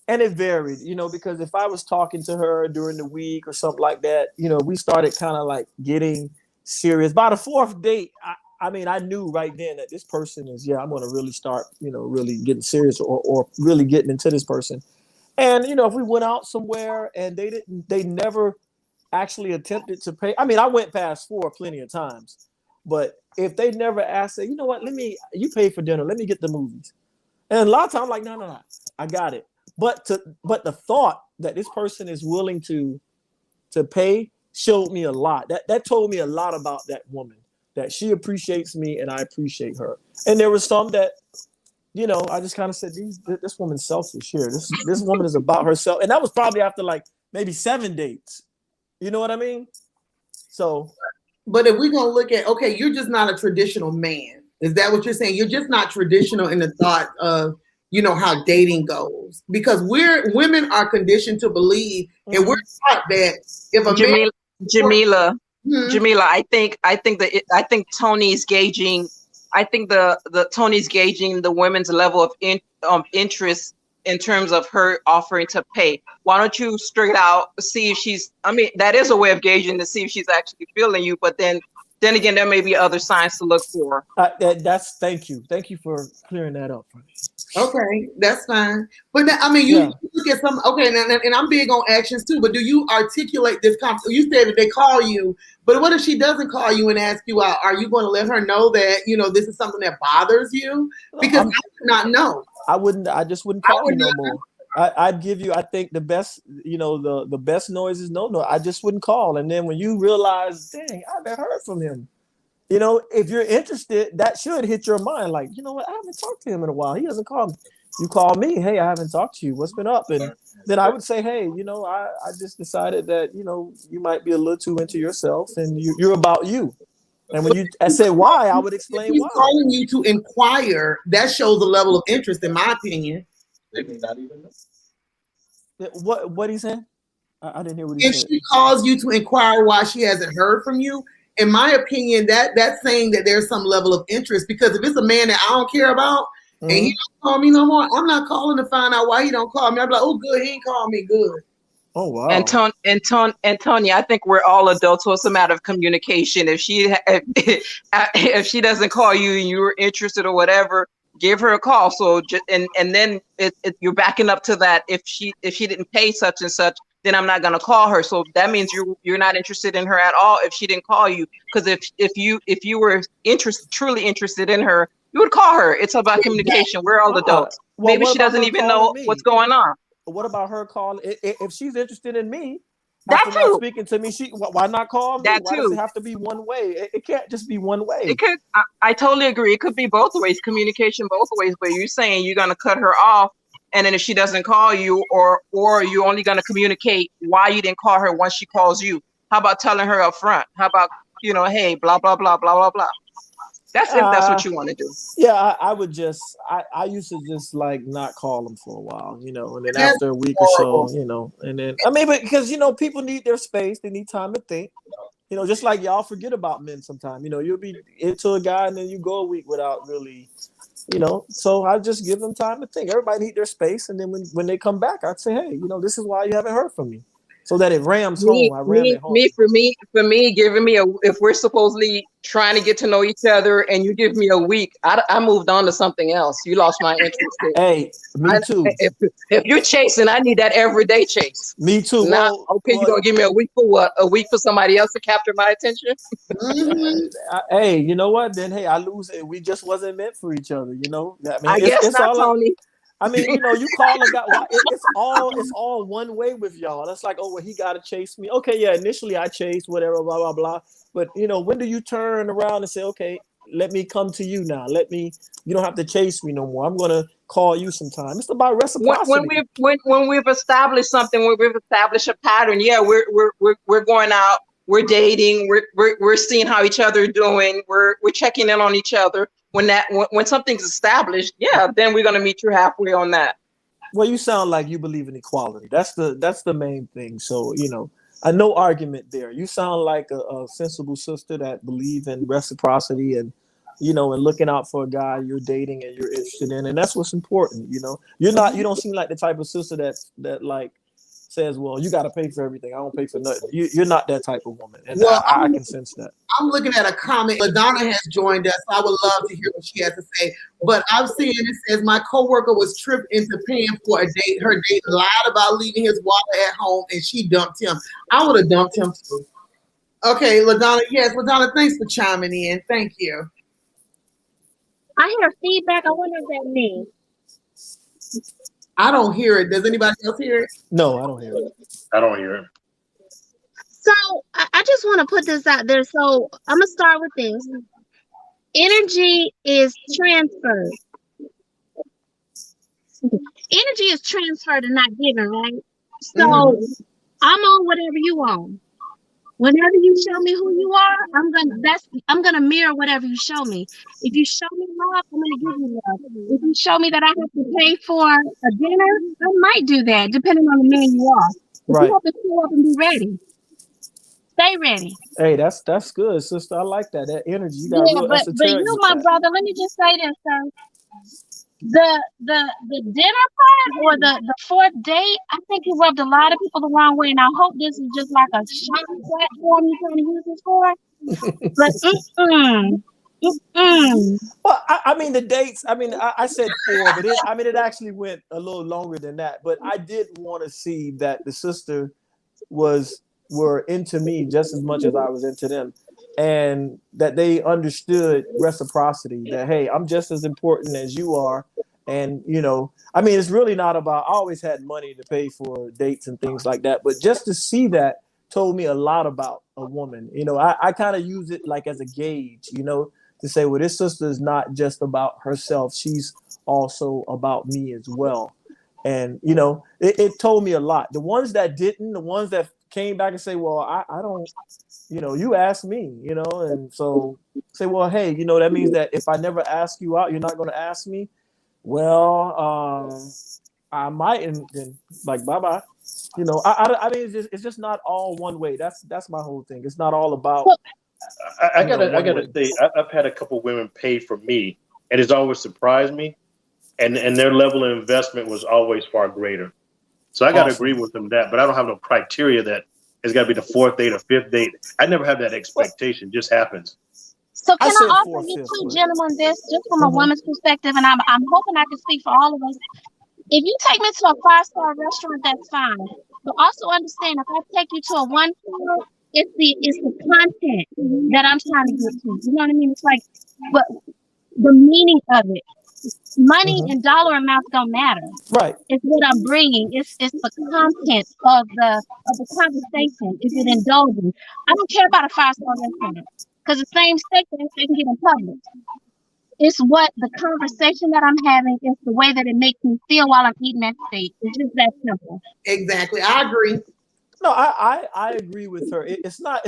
and it varied, you know, because if I was talking to her during the week or something like that, you know, we started kind of like getting serious. By the 4th date, I mean, I knew right then that this person is, I'm going to really start, you know, really getting serious or really getting into this person. And, you know, if we went out somewhere and they never actually attempted to pay. I mean, I went past 4 plenty of times, but if they never asked, say, you know what, you pay for dinner. Let me get the movies. And a lot of times I'm like, no, I got it. But the thought that this person is willing to pay showed me a lot. That told me a lot about that woman. That she appreciates me and I appreciate her. And there was some that, you know, I just kind of said, this woman's selfish here. This woman is about herself. And that was probably after like maybe 7 dates. You know what I mean? So. But if we're going to look at, okay, you're just not a traditional man. Is that what you're saying? You're just not traditional in the thought of, you know, how dating goes. Because women are conditioned to believe, and we're taught that if a man. Jameelah, I think Tony's gauging. I think the Tony's gauging the women's level of interest in terms of her offering to pay. Why don't you straight out see if she's? I mean, that is a way of gauging to see if she's actually feeling you. But then again, there may be other signs to look for. Thank you for clearing that up for me. Okay, that's fine. But I mean, you look at some. Okay, and I'm big on actions too. But do you articulate this concept? You said that they call you, but what if she doesn't call you and ask you out? Are you going to let her know that, you know, this is something that bothers you? Because I would not know. I just wouldn't call you no more. I'd give you, I think, the best, you know, the best noise is no. I just wouldn't call. And then when you realize, dang, I haven't heard from him. You know, if you're interested, that should hit your mind. Like, you know what? I haven't talked to him in a while. He hasn't called me. You call me. Hey, I haven't talked to you. What's been up? And then I would say, hey, you know, I just decided that, you know, you might be a little too into yourself and you're about you. And when I say why, I would explain why. Calling you to inquire, that shows a level of interest, in my opinion. What he said? I didn't hear what he said. If she calls you to inquire why she hasn't heard from you, in my opinion, that's saying that there's some level of interest. Because if it's a man that I don't care about and he don't call me no more, I'm not calling to find out why he don't call me. I'm like, oh, good, he ain't call me, good. Oh wow. And Tony, I think we're all adults, so it's a matter of communication. If she doesn't call you and you're interested or whatever, give her a call. So and then you're backing up to that. If she didn't pay such and such, then I'm not gonna call her. So that means you're not interested in her at all if she didn't call you. Because if you were truly interested in her, you would call her. It's about communication. We're all adults. Maybe she doesn't even know what's going on. What about her calling? If she's interested in me, after not speaking to me, why not call me? That why too. does it have to be one way? It can't just be one way. It could. I totally agree. It could be both ways, communication both ways. But you're saying you're gonna cut her off, and then if she doesn't call you, or you're only gonna communicate why you didn't call her once she calls you. How about telling her up front? How about, hey, blah blah blah blah blah blah. That's if that's what you want to do. Yeah, I would just I used to just like not call them for a while, and then after a week or so, and then but because people need their space, they need time to think. Just like y'all forget about men sometimes. You'll be into a guy and then you go a week without really, So I just give them time to think. Everybody need their space, and then when they come back, I'd say, hey, this is why you haven't heard from me. So that it rams home. I ram it home. For me, giving me if we're supposedly trying to get to know each other and you give me a week, I moved on to something else. You lost my interest. Hey, me too. If you're chasing, I need that everyday chase. Me too. You're gonna give me a week for what? A week for somebody else to capture my attention? Hey, you know what? Then I lose it. We just wasn't meant for each other. I guess it's not, Tony. You call a guy. It's all one way with y'all. That's like, oh, well, he got to chase me. Okay, yeah. Initially, I chased whatever, blah blah blah. But when do you turn around and say, okay, let me come to you now? You don't have to chase me no more. I'm gonna call you sometime. It's about reciprocity. When we've established something, when we've established a pattern, yeah, we're going out, we're dating, we're seeing how each other are doing, we're checking in on each other. When something's established, yeah, then we're gonna meet you halfway on that. Well, you sound like you believe in equality. That's the main thing. So no argument there. You sound like a sensible sister that believe in reciprocity and and looking out for a guy you're dating and you're interested in, and that's what's important. You don't seem like the type of sister that like says, well, you got to pay for everything. I don't pay for nothing. You're not that type of woman. And I can sense that. I'm looking at a comment. LaDonna has joined us. So I would love to hear what she has to say. But I'm seeing it says, my coworker was tripped into paying for a date. Her date lied about leaving his wallet at home and she dumped him. I would have dumped him too. Okay, LaDonna. Yes, LaDonna, thanks for chiming in. Thank you. I hear feedback. I wonder if that means. I don't hear it. Does anybody else hear it? No, I don't hear it. I don't hear it. So I just want to put this out there. So I'm gonna start with this. Energy is transferred. Energy is transferred and not given, right? So I'm on whatever you on. Whenever you show me who you are, I'm gonna mirror whatever you show me. If you show me love, I'm gonna give you love. If you show me that I have to pay for a dinner, I might do that, depending on the man you are. Right. You have to show up and be ready. Stay ready. Hey, that's good, sister. I like that. That energy. You got real but you, my brother, let me just say this, sir. The dinner part or the fourth date, I think you rubbed a lot of people the wrong way, and I hope this is just like a shopping platform you're trying to use this for. But Well, the dates. I said 4, but it actually went a little longer than that. But I did want to see that the sister were into me just as much as I was into them. And that they understood reciprocity, that, hey, I'm just as important as you are. And, it's really not about, I always had money to pay for dates and things like that. But just to see that told me a lot about a woman. I kind of use it like as a gauge, to say, well, this sister is not just about herself. She's also about me as well. And, it told me a lot. The ones that didn't, the ones that came back and say, well, I don't, you asked me, and so say, well, hey, that means that if I never ask you out, you're not going to ask me. Well, I might, and like, bye-bye. It's just not all one way. That's my whole thing. It's not all about. I gotta say, I've had a couple women pay for me, and it's always surprised me, and their level of investment was always far greater. So I gotta agree with them that, but I don't have no criteria that it's got to be the 4th date or 5th date. I never have that expectation. It just happens. So can I offer you two gentlemen this, just from a woman's perspective, and I'm hoping I can speak for all of us. If you take me to a 5-star restaurant, that's fine. But also understand, if I take you to a 1-star, it's the content that I'm trying to get to. You know what I mean? It's like, but the meaning of it. money and dollar amounts don't matter. Right. It's what I'm bringing. It's the content of the conversation. Is it indulging? I don't care about a 5-star restaurant because the same steak that they can get in public. It's what the conversation that I'm having is the way that it makes me feel while I'm eating that steak. It's just that simple. Exactly. I agree. No, I agree with her. It's not.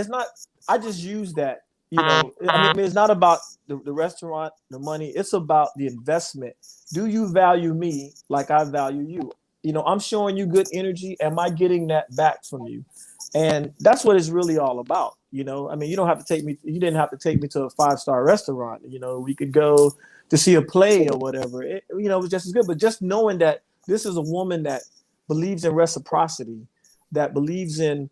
I just use that. You know, I mean, it's not about the restaurant, the money. It's about the investment. Do you value me like I value you? You know, I'm showing you good energy. Am I getting that back from you? And that's what it's really all about. You know, I mean, you don't have to take me. You didn't have to take me to a 5-star restaurant. You know, we could go to see a play or whatever. It was just as good. But just knowing that this is a woman that believes in reciprocity, that believes in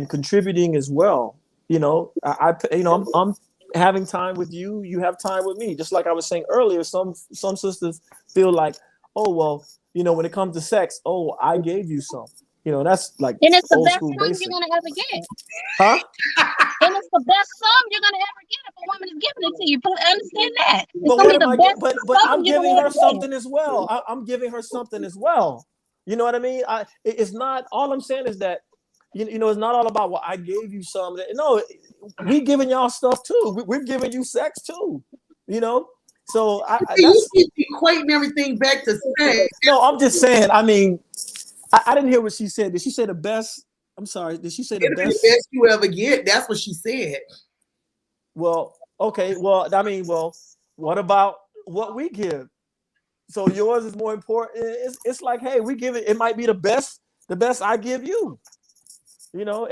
contributing as well. You know, I'm having time with you. You have time with me. Just like I was saying earlier, some sisters feel like, oh well, you know, when it comes to sex, oh, I gave you some. You know, that's like and it's the old best school sum basic. you're gonna ever get. Huh? And it's the best sum you're gonna ever get if a woman is giving it to you. But understand that. It's But gonna what be am the I? best But sum I'm you're giving gonna her ever something get. as well. I'm giving her something as well. You know what I mean? It's not. All I'm saying is that you know, it's not all about, well, I gave you something. No, we giving y'all stuff too. We're giving you sex too. You know. So you keep equating everything back to sex. No, I'm just saying. I mean, I didn't hear what she said. Did she say the best? I'm sorry. Did she say the It'll best? be the best you ever get. That's what she said. Well, okay. Well, I mean, what about what we give? So yours is more important. It's like, hey, we give it. It might be the best I give you. You know,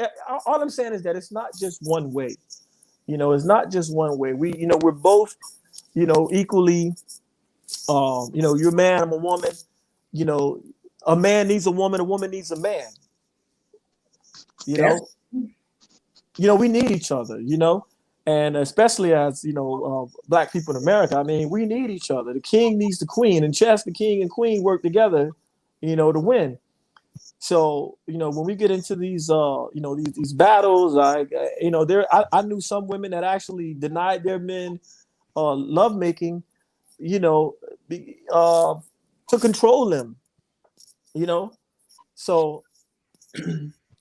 all I'm saying is that it's not just one way. You know, it's not just one way. We're both, you know, equally. You know, you're a man, I'm a woman. You know, a man needs a woman needs a man. You know, we need each other. You know, and especially as you know, Black people in America. I mean, we need each other. The king needs the queen, and chess, the king and queen work together. You know, to win. So, you know, when we get into these, you know, these battles, you know, I knew some women that actually denied their men lovemaking, you know, to control them, you know. So,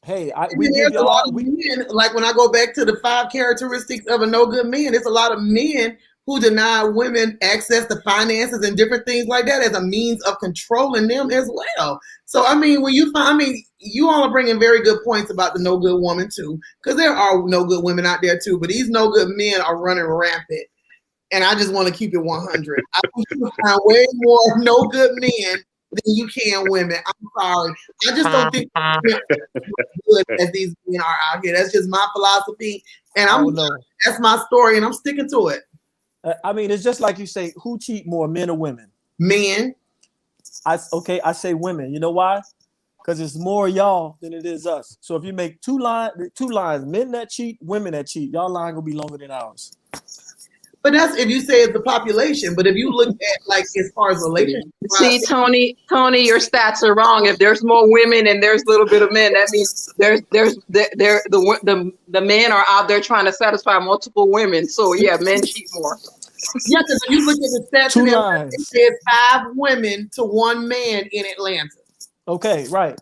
hey, we give a lot y'all. of men, like when I go back to the 5 characteristics of a no good man, it's a lot of men who deny women access to finances and different things like that as a means of controlling them as well. So, I mean, you all are bringing very good points about the no good woman too, because there are no good women out there too, but these no good men are running rampant. And I just want to keep it 100. I think you find way more no good men than you can women. I'm sorry. I just don't think good as these men are out here. That's just my philosophy. And that's my story, and I'm sticking to it. I mean, it's just like you say, who cheat more, men or women? Men. I say women. You know why? Because it's more y'all than it is us. So if you make two lines, men that cheat, women that cheat, y'all line gonna be longer than ours. But that's if you say it's the population. But if you look at like as far as relationships, see, Tony, your stats are wrong. If there's more women and there's a little bit of men, that means the men are out there trying to satisfy multiple women. So yeah, men cheat more. Yeah, because if you look at the stats, it says 5 women to 1 man in Atlanta. Okay, right.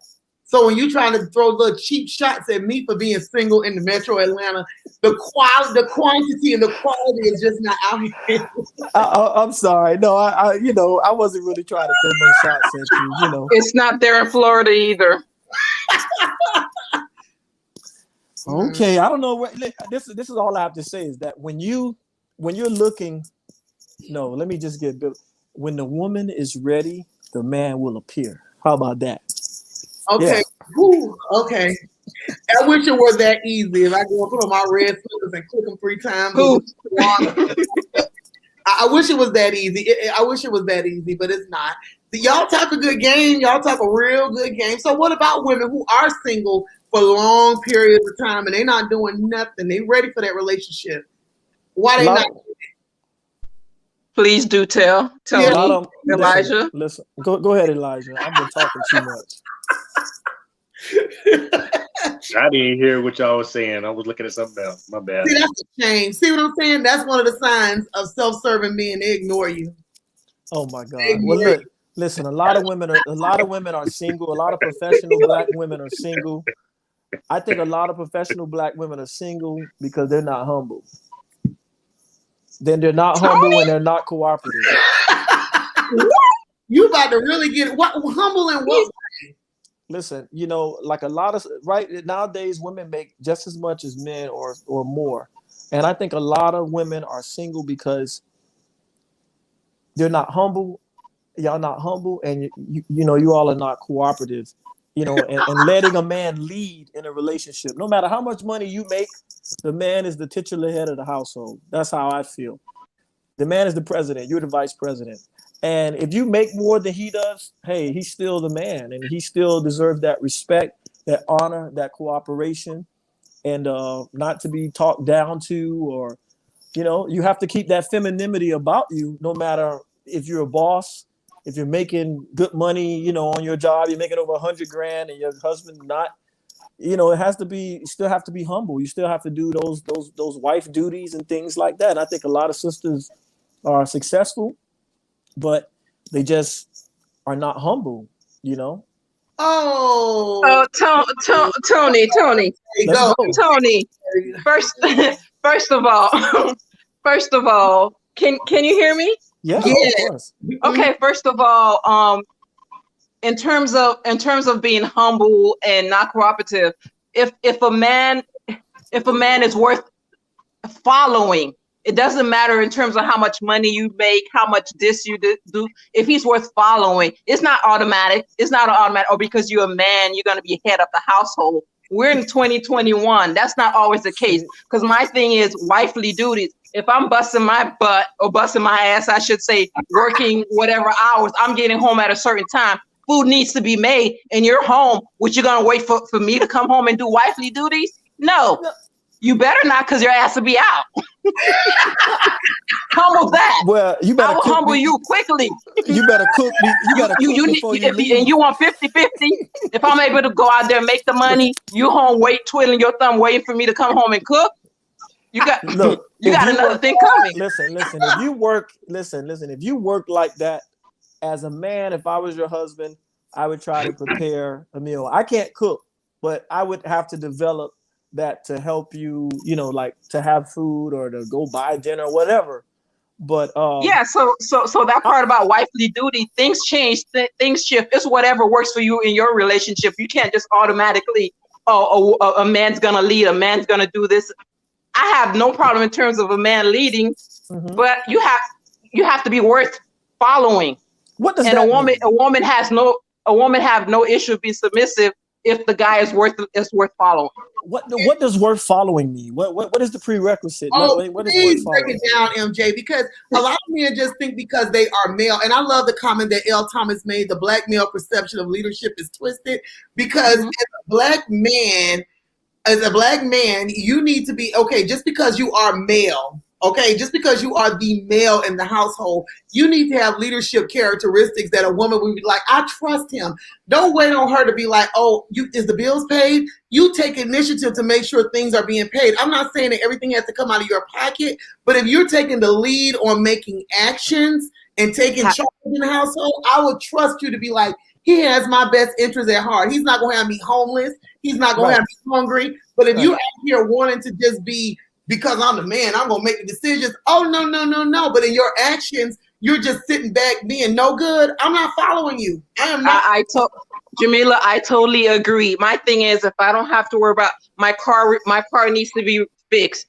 So when you're trying to throw little cheap shots at me for being single in the metro Atlanta, the quantity and the quality is just not out here. I'm sorry. No, I wasn't really trying to throw no shots at you. You know, it's not there in Florida either. Okay, I don't know. This is all I have to say is that when you're looking, no, let me just get when the woman is ready, the man will appear. How about that? Okay. Yeah. Ooh, okay. I wish it was that easy. If I go put on my red slippers and click them 3 times. I wish it was that easy. I wish it was that easy, but it's not. Y'all talk a good game. Y'all talk a real good game. So what about women who are single for long periods of time and they're not doing nothing? They ready for that relationship. Why they not? Please do tell me, Elijah. Listen, go ahead, Elijah. I've been talking too much. I didn't hear what y'all was saying. I was looking at something else. My bad. See, that's a shame. See what I'm saying? That's one of the signs of self-serving men. They ignore you. Oh my God. Well, look, listen, a lot of women are single. A lot of professional black women are single. I think a lot of professional black women are single because they're not humble. Then they're not humble and they're not cooperative. You about to really get what humble and what? Listen, you know, like a lot of right nowadays, women make just as much as men or more, and I think a lot of women are single because they're not humble. Y'all not humble, and you know you all are not cooperative. You know, and letting a man lead in a relationship, no matter how much money you make, the man is the titular head of the household. That's how I feel. The man is the president. You're the vice president. And if you make more than he does, hey, he's still the man, and he still deserves that respect, that honor, that cooperation, and not to be talked down to, or you know, you have to keep that femininity about you, no matter if you're a boss, if you're making good money, you know, on your job, you're making over $100,000, and your husband not. You know, it has to be. You still have to be humble. You still have to do those wife duties and things like that. And I think a lot of sisters are successful, but they just are not humble, you know. Tony. Let's go. Tony. First of all, can you hear me? Yeah, of course. Okay, first of all, in terms of being humble and not cooperative, if a man is worth following, it doesn't matter in terms of how much money you make, how much this you do. If he's worth following, it's not automatic. It's not automatic. Or because you're a man, you're going to be head of the household. We're in 2021. That's not always the case. Because my thing is wifely duties. If I'm busting my butt or busting my ass, I should say, working whatever hours, I'm getting home at a certain time. Food needs to be made, and you're home. What, you're going to wait for me to come home and do wifely duties? No. You better not, because your ass will be out. Humble that. Well, you better. I will humble you quickly. You better cook. You better cook before you leave. And you want 50-50. If I'm able to go out there and make the money, you home twiddling your thumb, waiting for me to come home and cook. You got another thing coming. Listen. If you work, If you work like that, as a man, if I was your husband, I would try to prepare a meal. I can't cook, but I would have to develop that to help you, you know, like to have food or to go buy dinner or whatever. But yeah, so that part about wifely duty, things change, things shift. It's whatever works for you in your relationship. You can't just automatically, a man's gonna lead, a man's gonna do this. I have no problem in terms of a man leading, but you have to be worth following. What does and that a mean? woman have no issue being submissive if the guy is worth following. What does worth following mean? What is the prerequisite? What is please worth break it down, MJ, because a lot of men just think because they are male, and I love the comment that L. Thomas made, the black male perception of leadership is twisted, because as a black man, you need to be, okay, just because you are male, okay, just because you are the male in the household, you need to have leadership characteristics that a woman would be like, I trust him. Don't wait on her to be like, oh, is the bills paid? You take initiative to make sure things are being paid. I'm not saying that everything has to come out of your pocket, but if you're taking the lead on making actions and taking charge in the household, I would trust you to be like, he has my best interest at heart. He's not going to have me homeless. He's not going to have me hungry. But if you're out here wanting to just be, because I'm the man, I'm going to make the decisions. Oh, no. But in your actions, you're just sitting back being no good. I'm not following you. I am not. Jameelah, I totally agree. My thing is, if I don't have to worry about my car needs to be fixed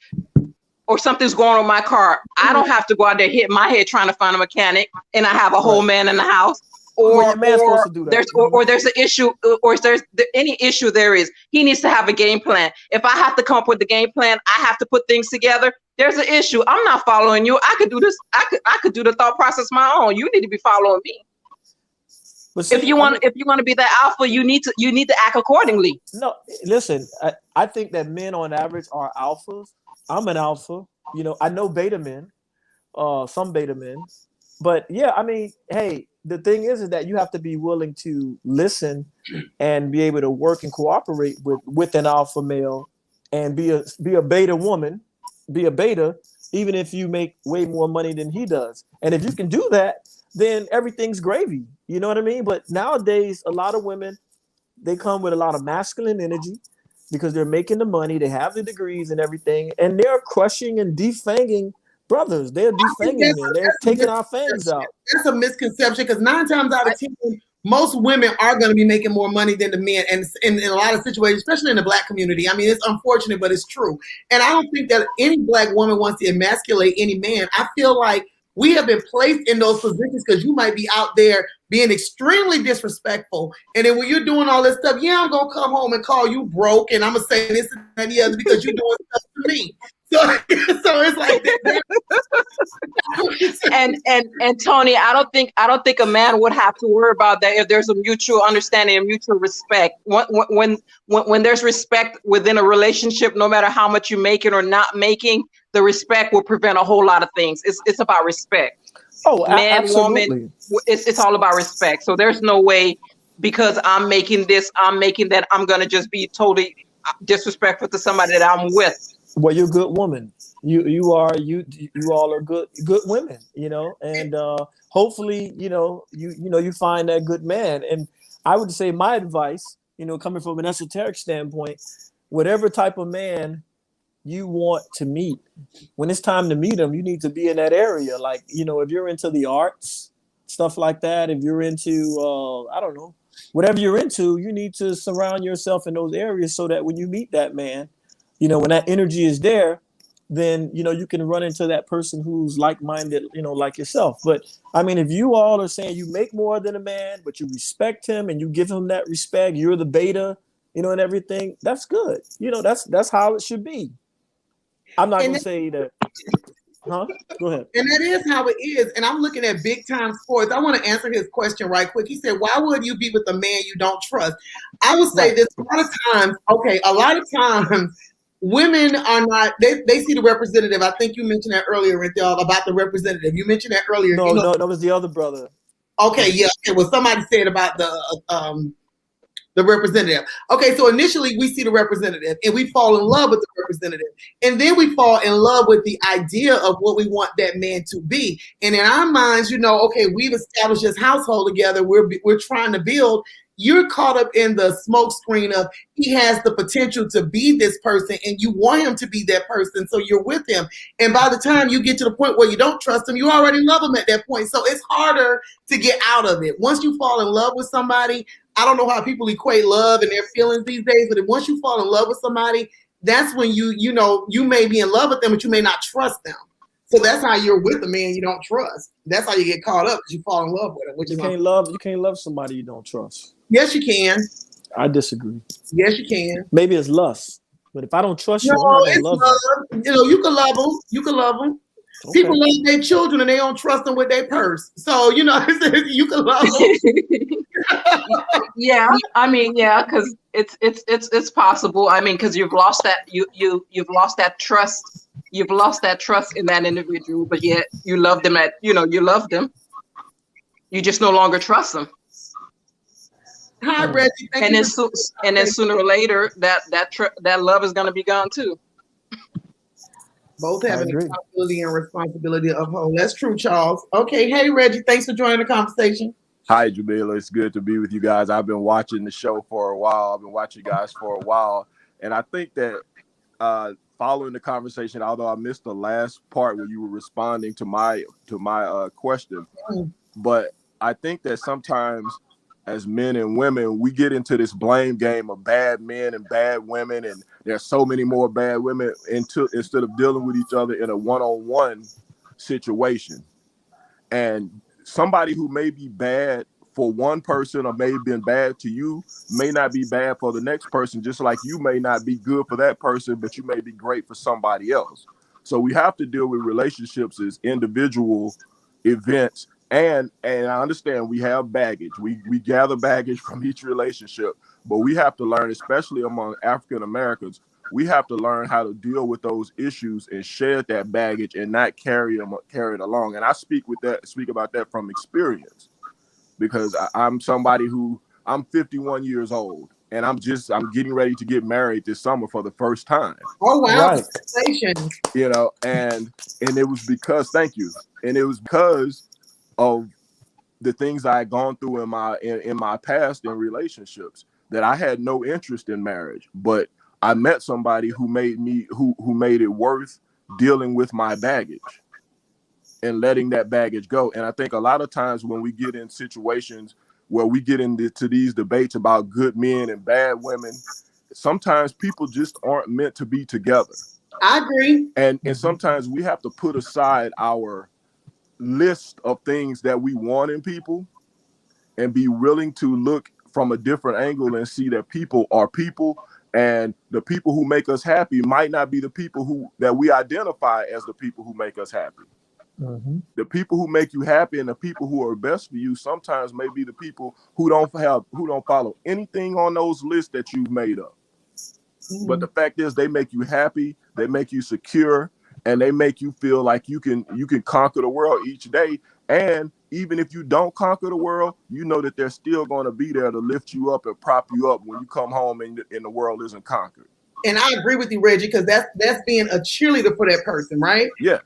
or something's going on with my car, I don't have to go out there hitting my head trying to find a mechanic and I have a whole man in the house. Or there's an issue, or if there's any issue there is, he needs to have a game plan. If I have to come up with the game plan, I have to put things together. There's an issue. I'm not following you. I could do this. I could do the thought process my own. You need to be following me. See, if you want to be that alpha, you need to act accordingly. No, listen. I think that men on average are alphas. I'm an alpha. You know, I know beta men, some beta men, but yeah, I mean, hey. The thing is that you have to be willing to listen and be able to work and cooperate with an alpha male and be a beta woman, be a beta, even if you make way more money than he does. And if you can do that, then everything's gravy. You know what I mean? But nowadays, a lot of women, they come with a lot of masculine energy because they're making the money, they have the degrees and everything, and they're crushing and defanging brothers. They're defanging men. They're taking our fangs out. That's a misconception because 9 times out of 10, most women are going to be making more money than the men, and in a lot of situations, especially in the Black community. I mean, it's unfortunate, but it's true. And I don't think that any Black woman wants to emasculate any man. I feel like we have been placed in those positions because you might be out there being extremely disrespectful. And then when you're doing all this stuff, yeah, I'm going to come home and call you broke, and I'm going to say this and the other because you're doing stuff to me. So it's like and Tony, I don't think a man would have to worry about that if there's a mutual understanding and mutual respect. When there's respect within a relationship, no matter how much you're making or not making, the respect will prevent a whole lot of things. It's about respect. Oh, man, absolutely. woman, it's all about respect. So there's no way because I'm making this, I'm making that, I'm gonna just be totally disrespectful to somebody that I'm with. Well, you're a good woman. You all are good women, you know, and hopefully, you find that good man. And I would say my advice, coming from an esoteric standpoint, whatever type of man you want to meet, when it's time to meet him, you need to be in that area. Like, if you're into the arts, stuff like that, if you're into, I don't know, whatever you're into, you need to surround yourself in those areas so that when you meet that man, when that energy is there, then, you can run into that person who's like-minded, like yourself. But I mean, if you all are saying you make more than a man, but you respect him and you give him that respect, you're the beta, and everything, that's good. That's how it should be. I'm not going to say that. Huh? Go ahead. And that is how it is. And I'm looking at big time sports. I want to answer his question right quick. He said, why would you be with a man you don't trust? I would say this a lot of times, women are not, they see the representative. I think you mentioned that earlier, about the representative. You mentioned that earlier. No, that was the other brother. Okay, yeah. Okay, well, somebody said about the representative. Okay, so initially we see the representative and we fall in love with the representative. And then we fall in love with the idea of what we want that man to be. And in our minds, okay, we've established this household together. We're trying to build. You're caught up in the smoke screen of he has the potential to be this person and you want him to be that person. So you're with him. And by the time you get to the point where you don't trust him, you already love him at that point. So it's harder to get out of it. Once you fall in love with somebody, I don't know how people equate love and their feelings these days, but once you fall in love with somebody, that's when you may be in love with them, but you may not trust them. So that's how you're with a man you don't trust. That's how you get caught up because you fall in love with him. You can't love somebody you don't trust. Yes, you can. I disagree. Yes, you can. Maybe it's lust, but if I don't trust you, I'm not gonna love you. You can love them. You can love them. Okay. People love their children and they don't trust them with their purse. So you can love them. Yeah, I mean, yeah, because it's possible. I mean, because you've lost that you've lost that trust. You've lost that trust in that individual, but yet you love them you love them. You just no longer trust them. Hi, Reggie. And then sooner or later, that love is going to be gone too. Both have an accountability and responsibility of whole. That's true, Charles. Okay, hey Reggie, thanks for joining the conversation. Hi, Jameelah. It's good to be with you guys. I've been watching the show for a while. I've been watching you guys for a while, and I think that following the conversation, although I missed the last part where you were responding to my question, but I think that sometimes as men and women, we get into this blame game of bad men and bad women, and there's so many more bad women instead of dealing with each other in a one-on-one situation. And somebody who may be bad for one person or may have been bad to you may not be bad for the next person, just like you may not be good for that person, but you may be great for somebody else. So we have to deal with relationships as individual events. And I understand we have baggage. We gather baggage from each relationship, but we have to learn, especially among African Americans, we have to learn how to deal with those issues and share that baggage and not carry it along. And I speak about that from experience, because I'm somebody I'm 51 years old and I'm getting ready to get married this summer for the first time. Oh wow! Right. And it was because, thank you, and it was because of the things I had gone through in my past in relationships, that I had no interest in marriage, but I met somebody who made it worth dealing with my baggage and letting that baggage go. And I think a lot of times when we get in situations where we get into these debates about good men and bad women, sometimes people just aren't meant to be together. I agree. And sometimes we have to put aside our list of things that we want in people and be willing to look from a different angle and see that people are people, and the people who make us happy might not be the people that we identify as the people who make us happy. Mm-hmm. The people who make you happy and the people who are best for you sometimes may be the people who don't follow anything on those lists that you've made up. Mm-hmm. But the fact is, they make you happy, they make you secure, and they make you feel like you can conquer the world each day. And even if you don't conquer the world, you know that they're still going to be there to lift you up and prop you up when you come home and the world isn't conquered. And I agree with you, Reggie, because that's being a cheerleader for that person, right? Yes.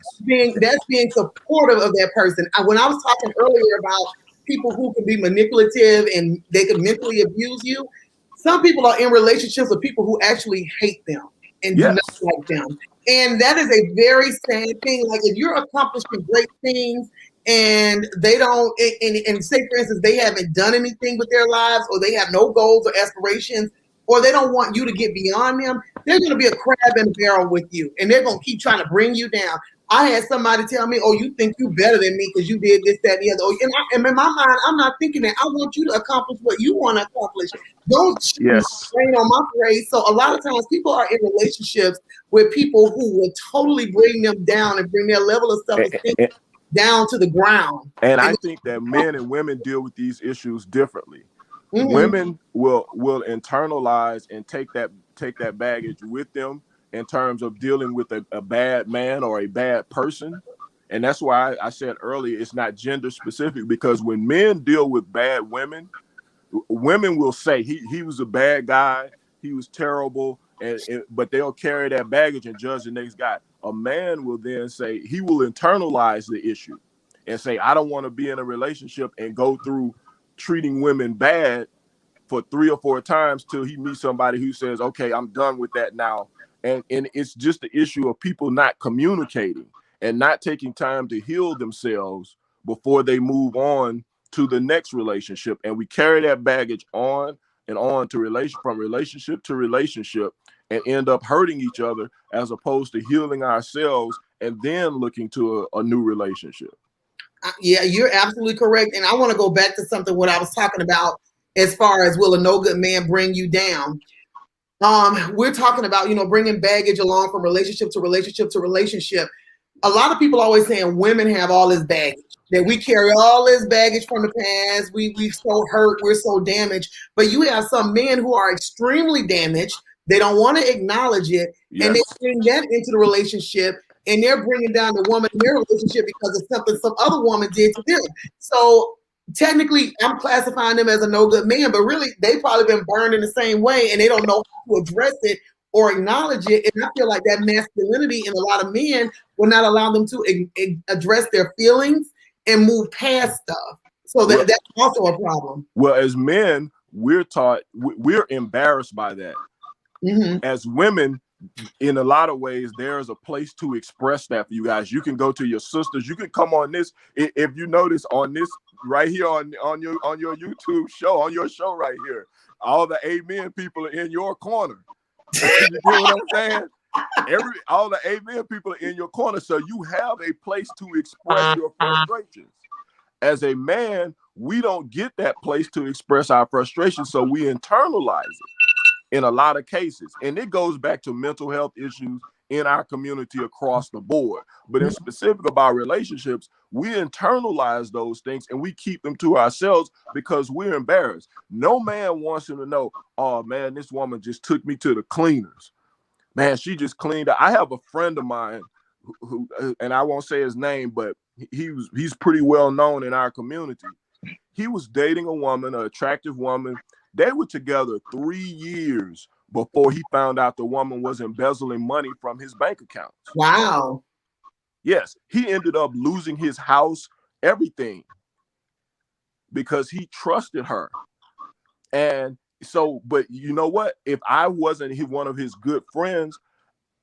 That's being supportive of that person. When I was talking earlier about people who can be manipulative and they can mentally abuse you, some people are in relationships with people who actually hate them and do not like them. And that is a very sad thing. Like, if you're accomplishing great things and they don't, and say, for instance, they haven't done anything with their lives, or they have no goals or aspirations, or they don't want you to get beyond them, they're going to be a crab in a barrel with you, and they're going to keep trying to bring you down. I had somebody tell me, "Oh, you think you better than me because you did this, that, and the other." And in my mind, I'm not thinking that. I want you to accomplish what you want to accomplish. Don't rain on my parade. So a lot of times people are in relationships with people who will totally bring them down and bring their level of self-esteem down to the ground. And I think that men and women deal with these issues differently. Mm-hmm. Women will internalize and take that baggage with them in terms of dealing with a bad man or a bad person. And that's why I said earlier, it's not gender specific, because when men deal with bad women, women will say he was a bad guy, he was terrible, but they'll carry that baggage and judge the next guy. A man will then say, he will internalize the issue and say, I don't want to be in a relationship and go through treating women bad for 3 or 4 times till he meets somebody who says, okay, I'm done with that now. And it's just the issue of people not communicating and not taking time to heal themselves before they move on to the next relationship. And we carry that baggage on and on to from relationship to relationship, and end up hurting each other as opposed to healing ourselves and then looking to a new relationship. Yeah, you're absolutely correct. And I want to go back to something what I was talking about as far as, will a no good man bring you down? We're talking about, bringing baggage along from relationship to relationship to relationship. A lot of people always saying women have all this baggage, that we carry all this baggage from the past. We're so hurt, we're so damaged. But you have some men who are extremely damaged. They don't want to acknowledge it. Yes. And they bring that into the relationship, and they're bringing down the woman in their relationship because of something some other woman did to them. So technically, I'm classifying them as a no good man, but really they've probably been burned in the same way, and they don't know how to address it or acknowledge it. And I feel like that masculinity in a lot of men will not allow them to address their feelings and move past stuff. So that's also a problem. Well, as men, we're taught, we're embarrassed by that. Mm-hmm. As women, in a lot of ways, there's a place to express that for you guys. You can go to your sisters. You can come on this. If you notice on this right here on your YouTube show, on your show right here, all the amen people are in your corner. You get what I'm saying? All the amen people are in your corner, so you have a place to express your frustrations. As a man, we don't get that place to express our frustration, so we internalize it in a lot of cases. And it goes back to mental health issues in our community across the board. But in specific about relationships, we internalize those things and we keep them to ourselves because we're embarrassed. No man wants him to know, oh man, this woman just took me to the cleaners. Man, she just cleaned up. I have a friend of mine who and I won't say his name, but he's pretty well known in our community. He was dating a woman, an attractive woman. They were together 3 years before he found out the woman was embezzling money from his bank accounts. Wow. Yes, he ended up losing his house, everything. because he trusted her. And so, but you know what? If I wasn't one of his good friends,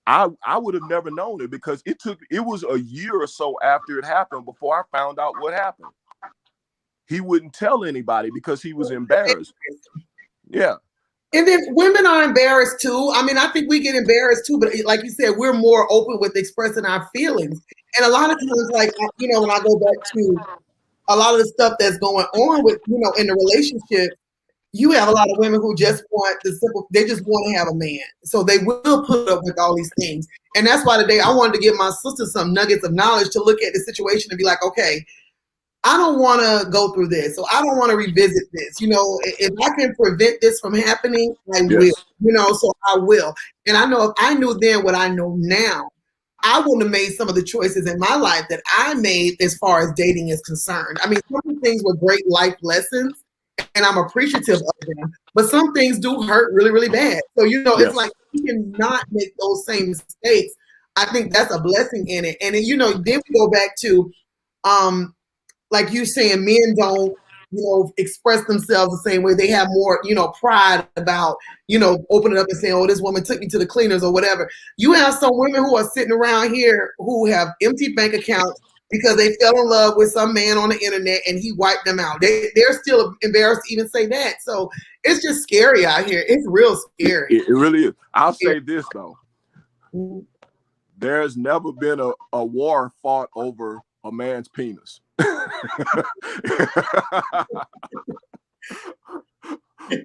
I would have never known it, because it was a year or so after it happened before I found out what happened. He wouldn't tell anybody because he was embarrassed. Yeah. And then women are embarrassed too. I mean, I think we get embarrassed too, but like you said, we're more open with expressing our feelings. And a lot of times, like, you know, when I go back to a lot of the stuff that's going on with, you know, in the relationship, you have a lot of women who just want they just want to have a man. So they will put up with all these things. And that's why today I wanted to give my sister some nuggets of knowledge to look at the situation and be like, okay, I don't want to go through this. So I don't want to revisit this. You know, if I can prevent this from happening, I will, you know, so I will. And I know if I knew then what I know now, I wouldn't have made some of the choices in my life that I made as far as dating is concerned. I mean, some of the things were great life lessons, and I'm appreciative of them, but some things do hurt really, really bad. So, you know, it's like you cannot make those same mistakes. I think that's a blessing in it. And then, you know, then we go back to, like you saying, men don't, you know, express themselves the same way. They have more, you know, pride about, you know, opening up and saying, oh, this woman took me to the cleaners or whatever. You have some women who are sitting around here who have empty bank accounts because they fell in love with some man on the internet and he wiped them out. They're still embarrassed to even say that. So it's just scary out here. It's real scary. It really is. I'll say this, though. There's never been a war fought over a man's penis.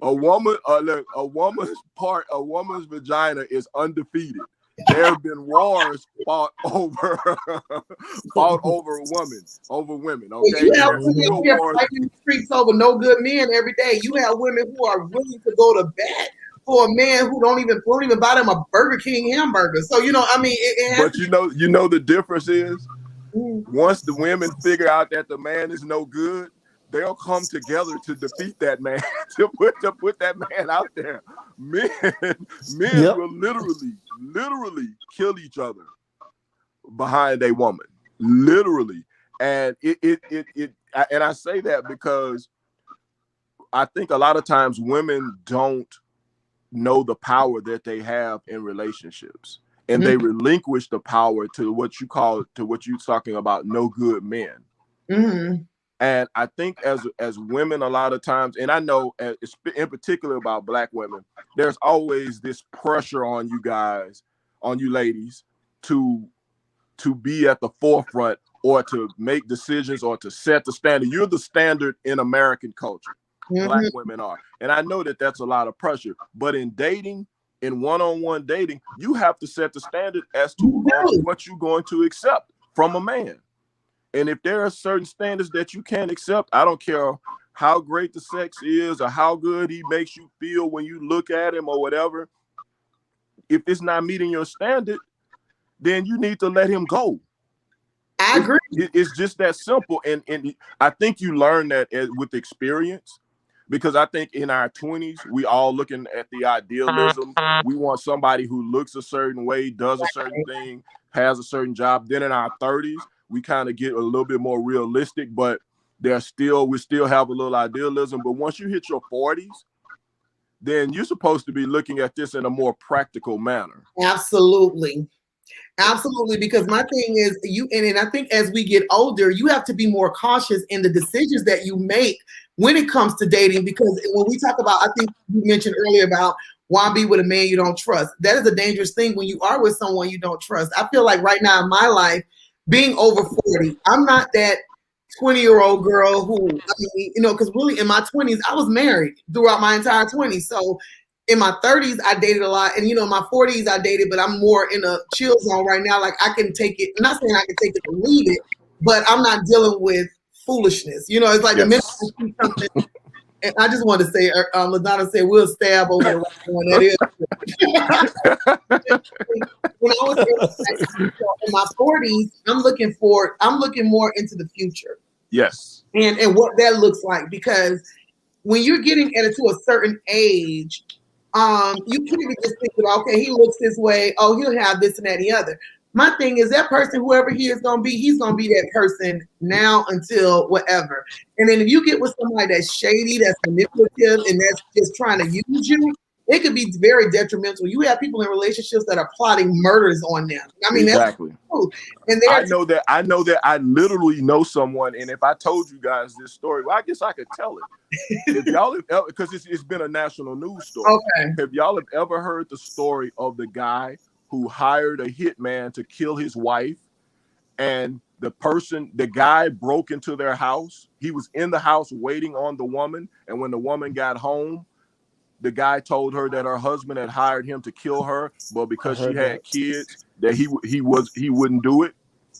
a woman's vagina is undefeated. There have been wars fought over women. Okay, you have women who are fighting the streets over no good men every day. You have women who are willing to go to bat for a man who won't even buy them a Burger King hamburger. So, you know, I mean, but you know the difference is, once the women figure out that the man is no good, they'll come together to defeat that man, to put that man out there. Men will literally kill each other behind a woman, literally. And and I say that because I think a lot of times women don't know the power that they have in relationships. And they relinquish the power to what you're talking about, no good men. Mm-hmm. And I think as women, a lot of times, and I know in particular about Black women, there's always this pressure on you guys, on you ladies, to be at the forefront or to make decisions or to set the standard. You're the standard in American culture. Mm-hmm. Black women are. And I know that that's a lot of pressure. But in dating, in one-on-one dating, you have to set the standard as to what you're going to accept from a man. And if there are certain standards that you can't accept, I don't care how great the sex is or how good he makes you feel when you look at him or whatever. If it's not meeting your standard, then you need to let him go. I agree. It's just that simple. And I think you learn that with experience. Because I think in our 20s, we all looking at the idealism. We want somebody who looks a certain way, does a certain thing, has a certain job. Then in our 30s, we kind of get a little bit more realistic, but we still have a little idealism. But once you hit your 40s, then you're supposed to be looking at this in a more practical manner. Absolutely. Absolutely, because my thing is and I think as we get older, you have to be more cautious in the decisions that you make when it comes to dating, because when we talk about, I think you mentioned earlier about why be with a man you don't trust. That is a dangerous thing when you are with someone you don't trust. I feel like right now in my life, being over 40, I'm not that 20-year-old girl who, I mean, you know, because really in my 20s, I was married throughout my entire 20s. So in my 30s, I dated a lot. And, you know, in my 40s, I dated, but I'm more in a chill zone right now. Like I can take it, I'm not saying I can take it or leave it, but I'm not dealing with foolishness. You know, it's like the minute I see something, and I just want to say, LaDonna said, we'll stab over the right one. That is. When I was in my 40s, I'm looking more into the future. Yes. And what that looks like, because when you're getting to a certain age, you can't even just think about, okay, he looks this way, oh, he'll have this and that and the other. My thing is that person, whoever he is going to be, he's going to be that person now until whatever. And then if you get with somebody that's shady, that's manipulative, and that's just trying to use you, it could be very detrimental. You have people in relationships that are plotting murders on them. I mean, exactly. That's true. And I know that I literally know someone, and if I told you guys this story, well, I guess I could tell it. If y'all have, because it's been a national news story. Okay. If y'all have ever heard the story of the guy who hired a hitman to kill his wife, and the guy broke into their house. He was in the house waiting on the woman, and when the woman got home, the guy told her that her husband had hired him to kill her, but because she had kids, that he wouldn't do it.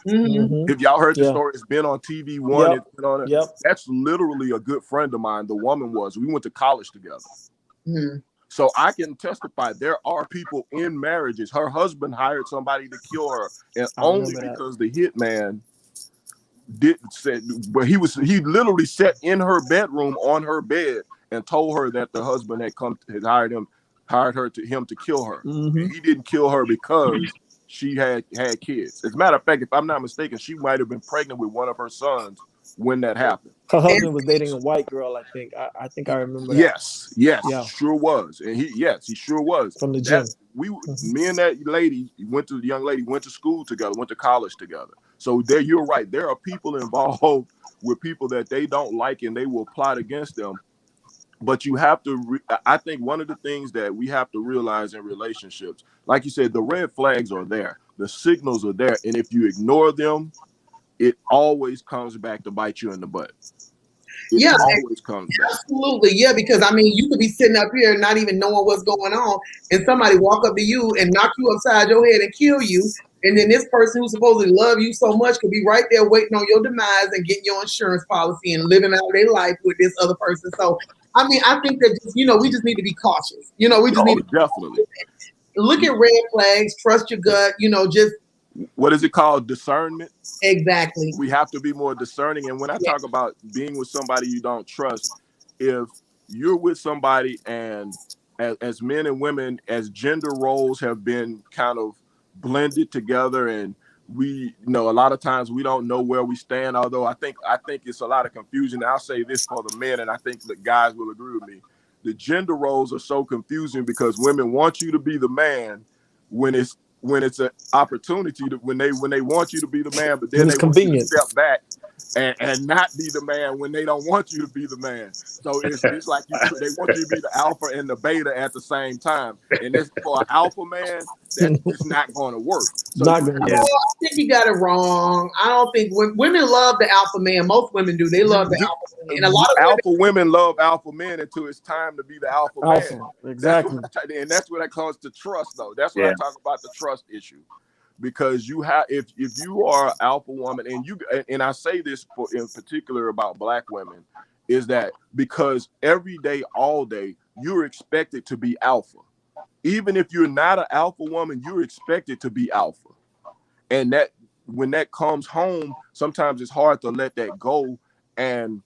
Mm-hmm. If y'all heard the story, it's been on TV One. Yep. It's been on it. Yep. That's literally a good friend of mine. The woman was. We went to college together. Mm-hmm. So I can testify there are people in marriages. Her husband hired somebody to kill her, and only because the hitman but he literally sat in her bedroom on her bed and told her that the husband had hired him to kill her. Mm-hmm. And he didn't kill her because she had kids. As a matter of fact, if I'm not mistaken, she might have been pregnant with one of her sons when that happened. Her husband was dating a white girl, I think. I think I remember that. Yes, yeah. Sure was. And he sure was. From the gym. Me and that lady the young lady went to school together, went to college together. So there, you're right. There are people involved with people that they don't like, and they will plot against them. But you have to, I think one of the things that we have to realize in relationships, like you said, the red flags are there. The signals are there. And if you ignore them, it always comes back to bite you in the butt. It always comes back. Absolutely. Yeah, because I mean, you could be sitting up here not even knowing what's going on, and somebody walk up to you and knock you upside your head and kill you. And then this person who supposedly love you so much could be right there waiting on your demise and getting your insurance policy and living out their life with this other person. So, I mean, I think that just, we just need to be cautious. We just need to definitely look at red flags, trust your gut, just. What is it called? Discernment. Exactly. We have to be more discerning. And when I talk about being with somebody you don't trust, if you're with somebody and as men and women, as gender roles have been kind of blended together, and we a lot of times we don't know where we stand, although I think it's a lot of confusion. I'll say this for the men, and I think the guys will agree with me. The gender roles are so confusing because women want you to be the man when it's an opportunity when they want you to be the man, but then they want you to step back and not be the man when they don't want you to be the man. So it's like they want you to be the alpha and the beta at the same time. And this for an alpha man, that's not going to work. So I think you got it wrong. I don't think women love the alpha man. Most women do. They love the alpha man. And a lot of alpha women love alpha men until it's time to be the alpha man. Exactly. And that's where that comes to trust, though. That's when I talk about the trust issue. Because you have, if you are an alpha woman, and I say this in particular about Black women, is that because every day, all day, you're expected to be alpha. Even if you're not an alpha woman, you're expected to be alpha. And that when that comes home, sometimes it's hard to let that go and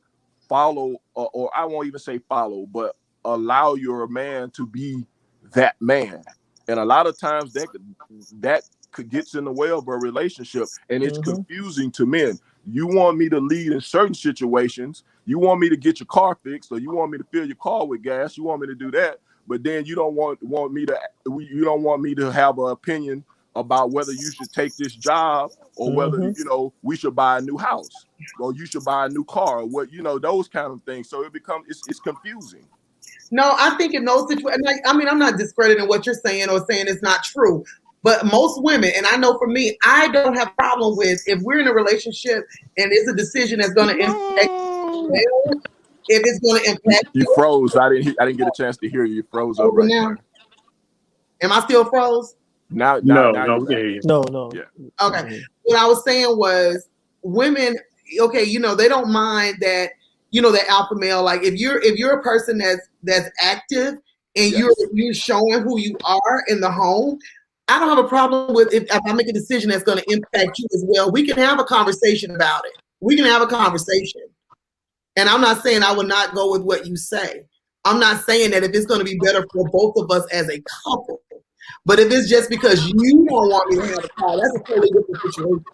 follow, or I won't even say follow, but allow your man to be that man. And a lot of times that gets in the way of a relationship, and it's confusing to men. You want me to lead in certain situations. You want me to get your car fixed, or you want me to fill your car with gas. You want me to do that, but then you don't want me to have an opinion about whether you should take this job or whether we should buy a new house or you should buy a new car, or what those kind of things. So it's confusing. No, I think in those situations, I mean, I'm not discrediting what you're saying or saying it's not true. But most women, and I know for me, I don't have a problem with if we're in a relationship and it's a decision that's going to impact. If it's going to impact. You froze. I didn't get a chance to hear you. You froze up right now. Am I still froze? No. No. Yeah. Okay. What I was saying was women. Okay, they don't mind that. The alpha male. Like if you're a person that's active and you're showing who you are in the home. I don't have a problem with if I make a decision that's going to impact you as well. We can have a conversation about it. We can have a conversation. And I'm not saying I will not go with what you say. I'm not saying that if it's going to be better for both of us as a couple. But if it's just because you don't want me to have a car, that's a totally different situation.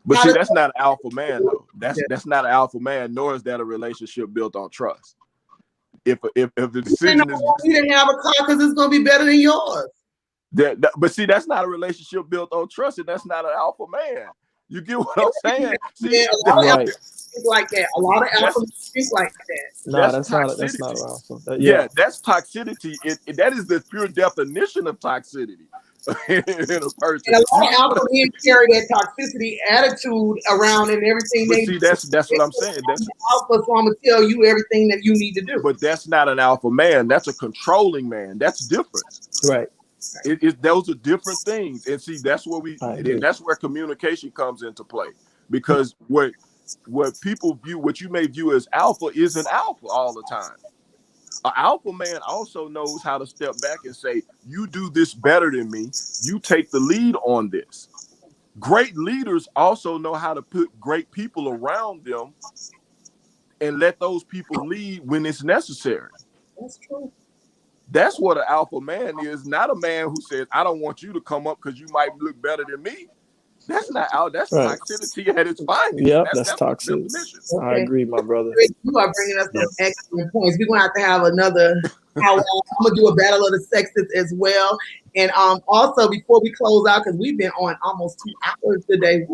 But see, that's not an alpha man, though. That's not an alpha man, nor is that a relationship built on trust. If the decision is you to have a car because it's gonna be better than yours. But see, that's not a relationship built on trust, and that's not an alpha man. You get what I'm saying? See, a lot of alpha think like that. A lot of alpha think like that. No, that's not alpha. Yeah, that's toxicity. That is the pure definition of toxicity in a person. And a lot of alpha men carry that toxicity attitude around and everything. But see, that's what I'm saying. That's alpha, so I'm gonna tell you everything that you need to do. But that's not an alpha man. That's a controlling man. That's different. Right. Those are different things. And see, that's where communication comes into play. Because what people view, what you may view as alpha, isn't alpha all the time. An alpha man also knows how to step back and say, you do this better than me. You take the lead on this. Great leaders also know how to put great people around them and let those people lead when it's necessary. That's true. That's what an alpha man is, not a man who says, I don't want you to come up because you might look better than me. That's not out. That's toxicity at its finest. Yep, that's toxic. Okay. I agree, my brother. You are bringing us some excellent points. We're going to have another I'm going to do a battle of the sexes as well. And also, before we close out, because we've been on almost 2 hours today.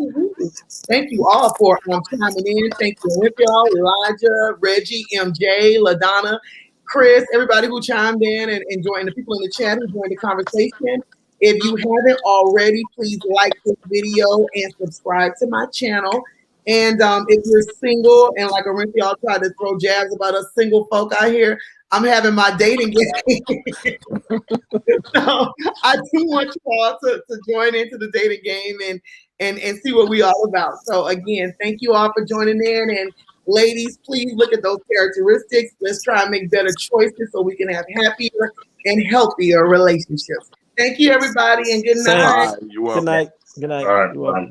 Thank you all for chiming in. Thank you, Olivia, Elijah, Reggie, MJ, LaDonna, Chris, everybody who chimed in and joined, the people in the chat who joined the conversation. If you haven't already, please like this video and subscribe to my channel. And if you're single, and like Orinthia, y'all try to throw jabs about us single folk out here, I'm having my dating game. So I do want you all to join into the dating game and see what we all about. So again, thank you all for joining in. And ladies, please look at those characteristics. Let's try and make better choices so we can have happier and healthier relationships. Thank you, everybody, and good night. You're welcome. Good night. All right.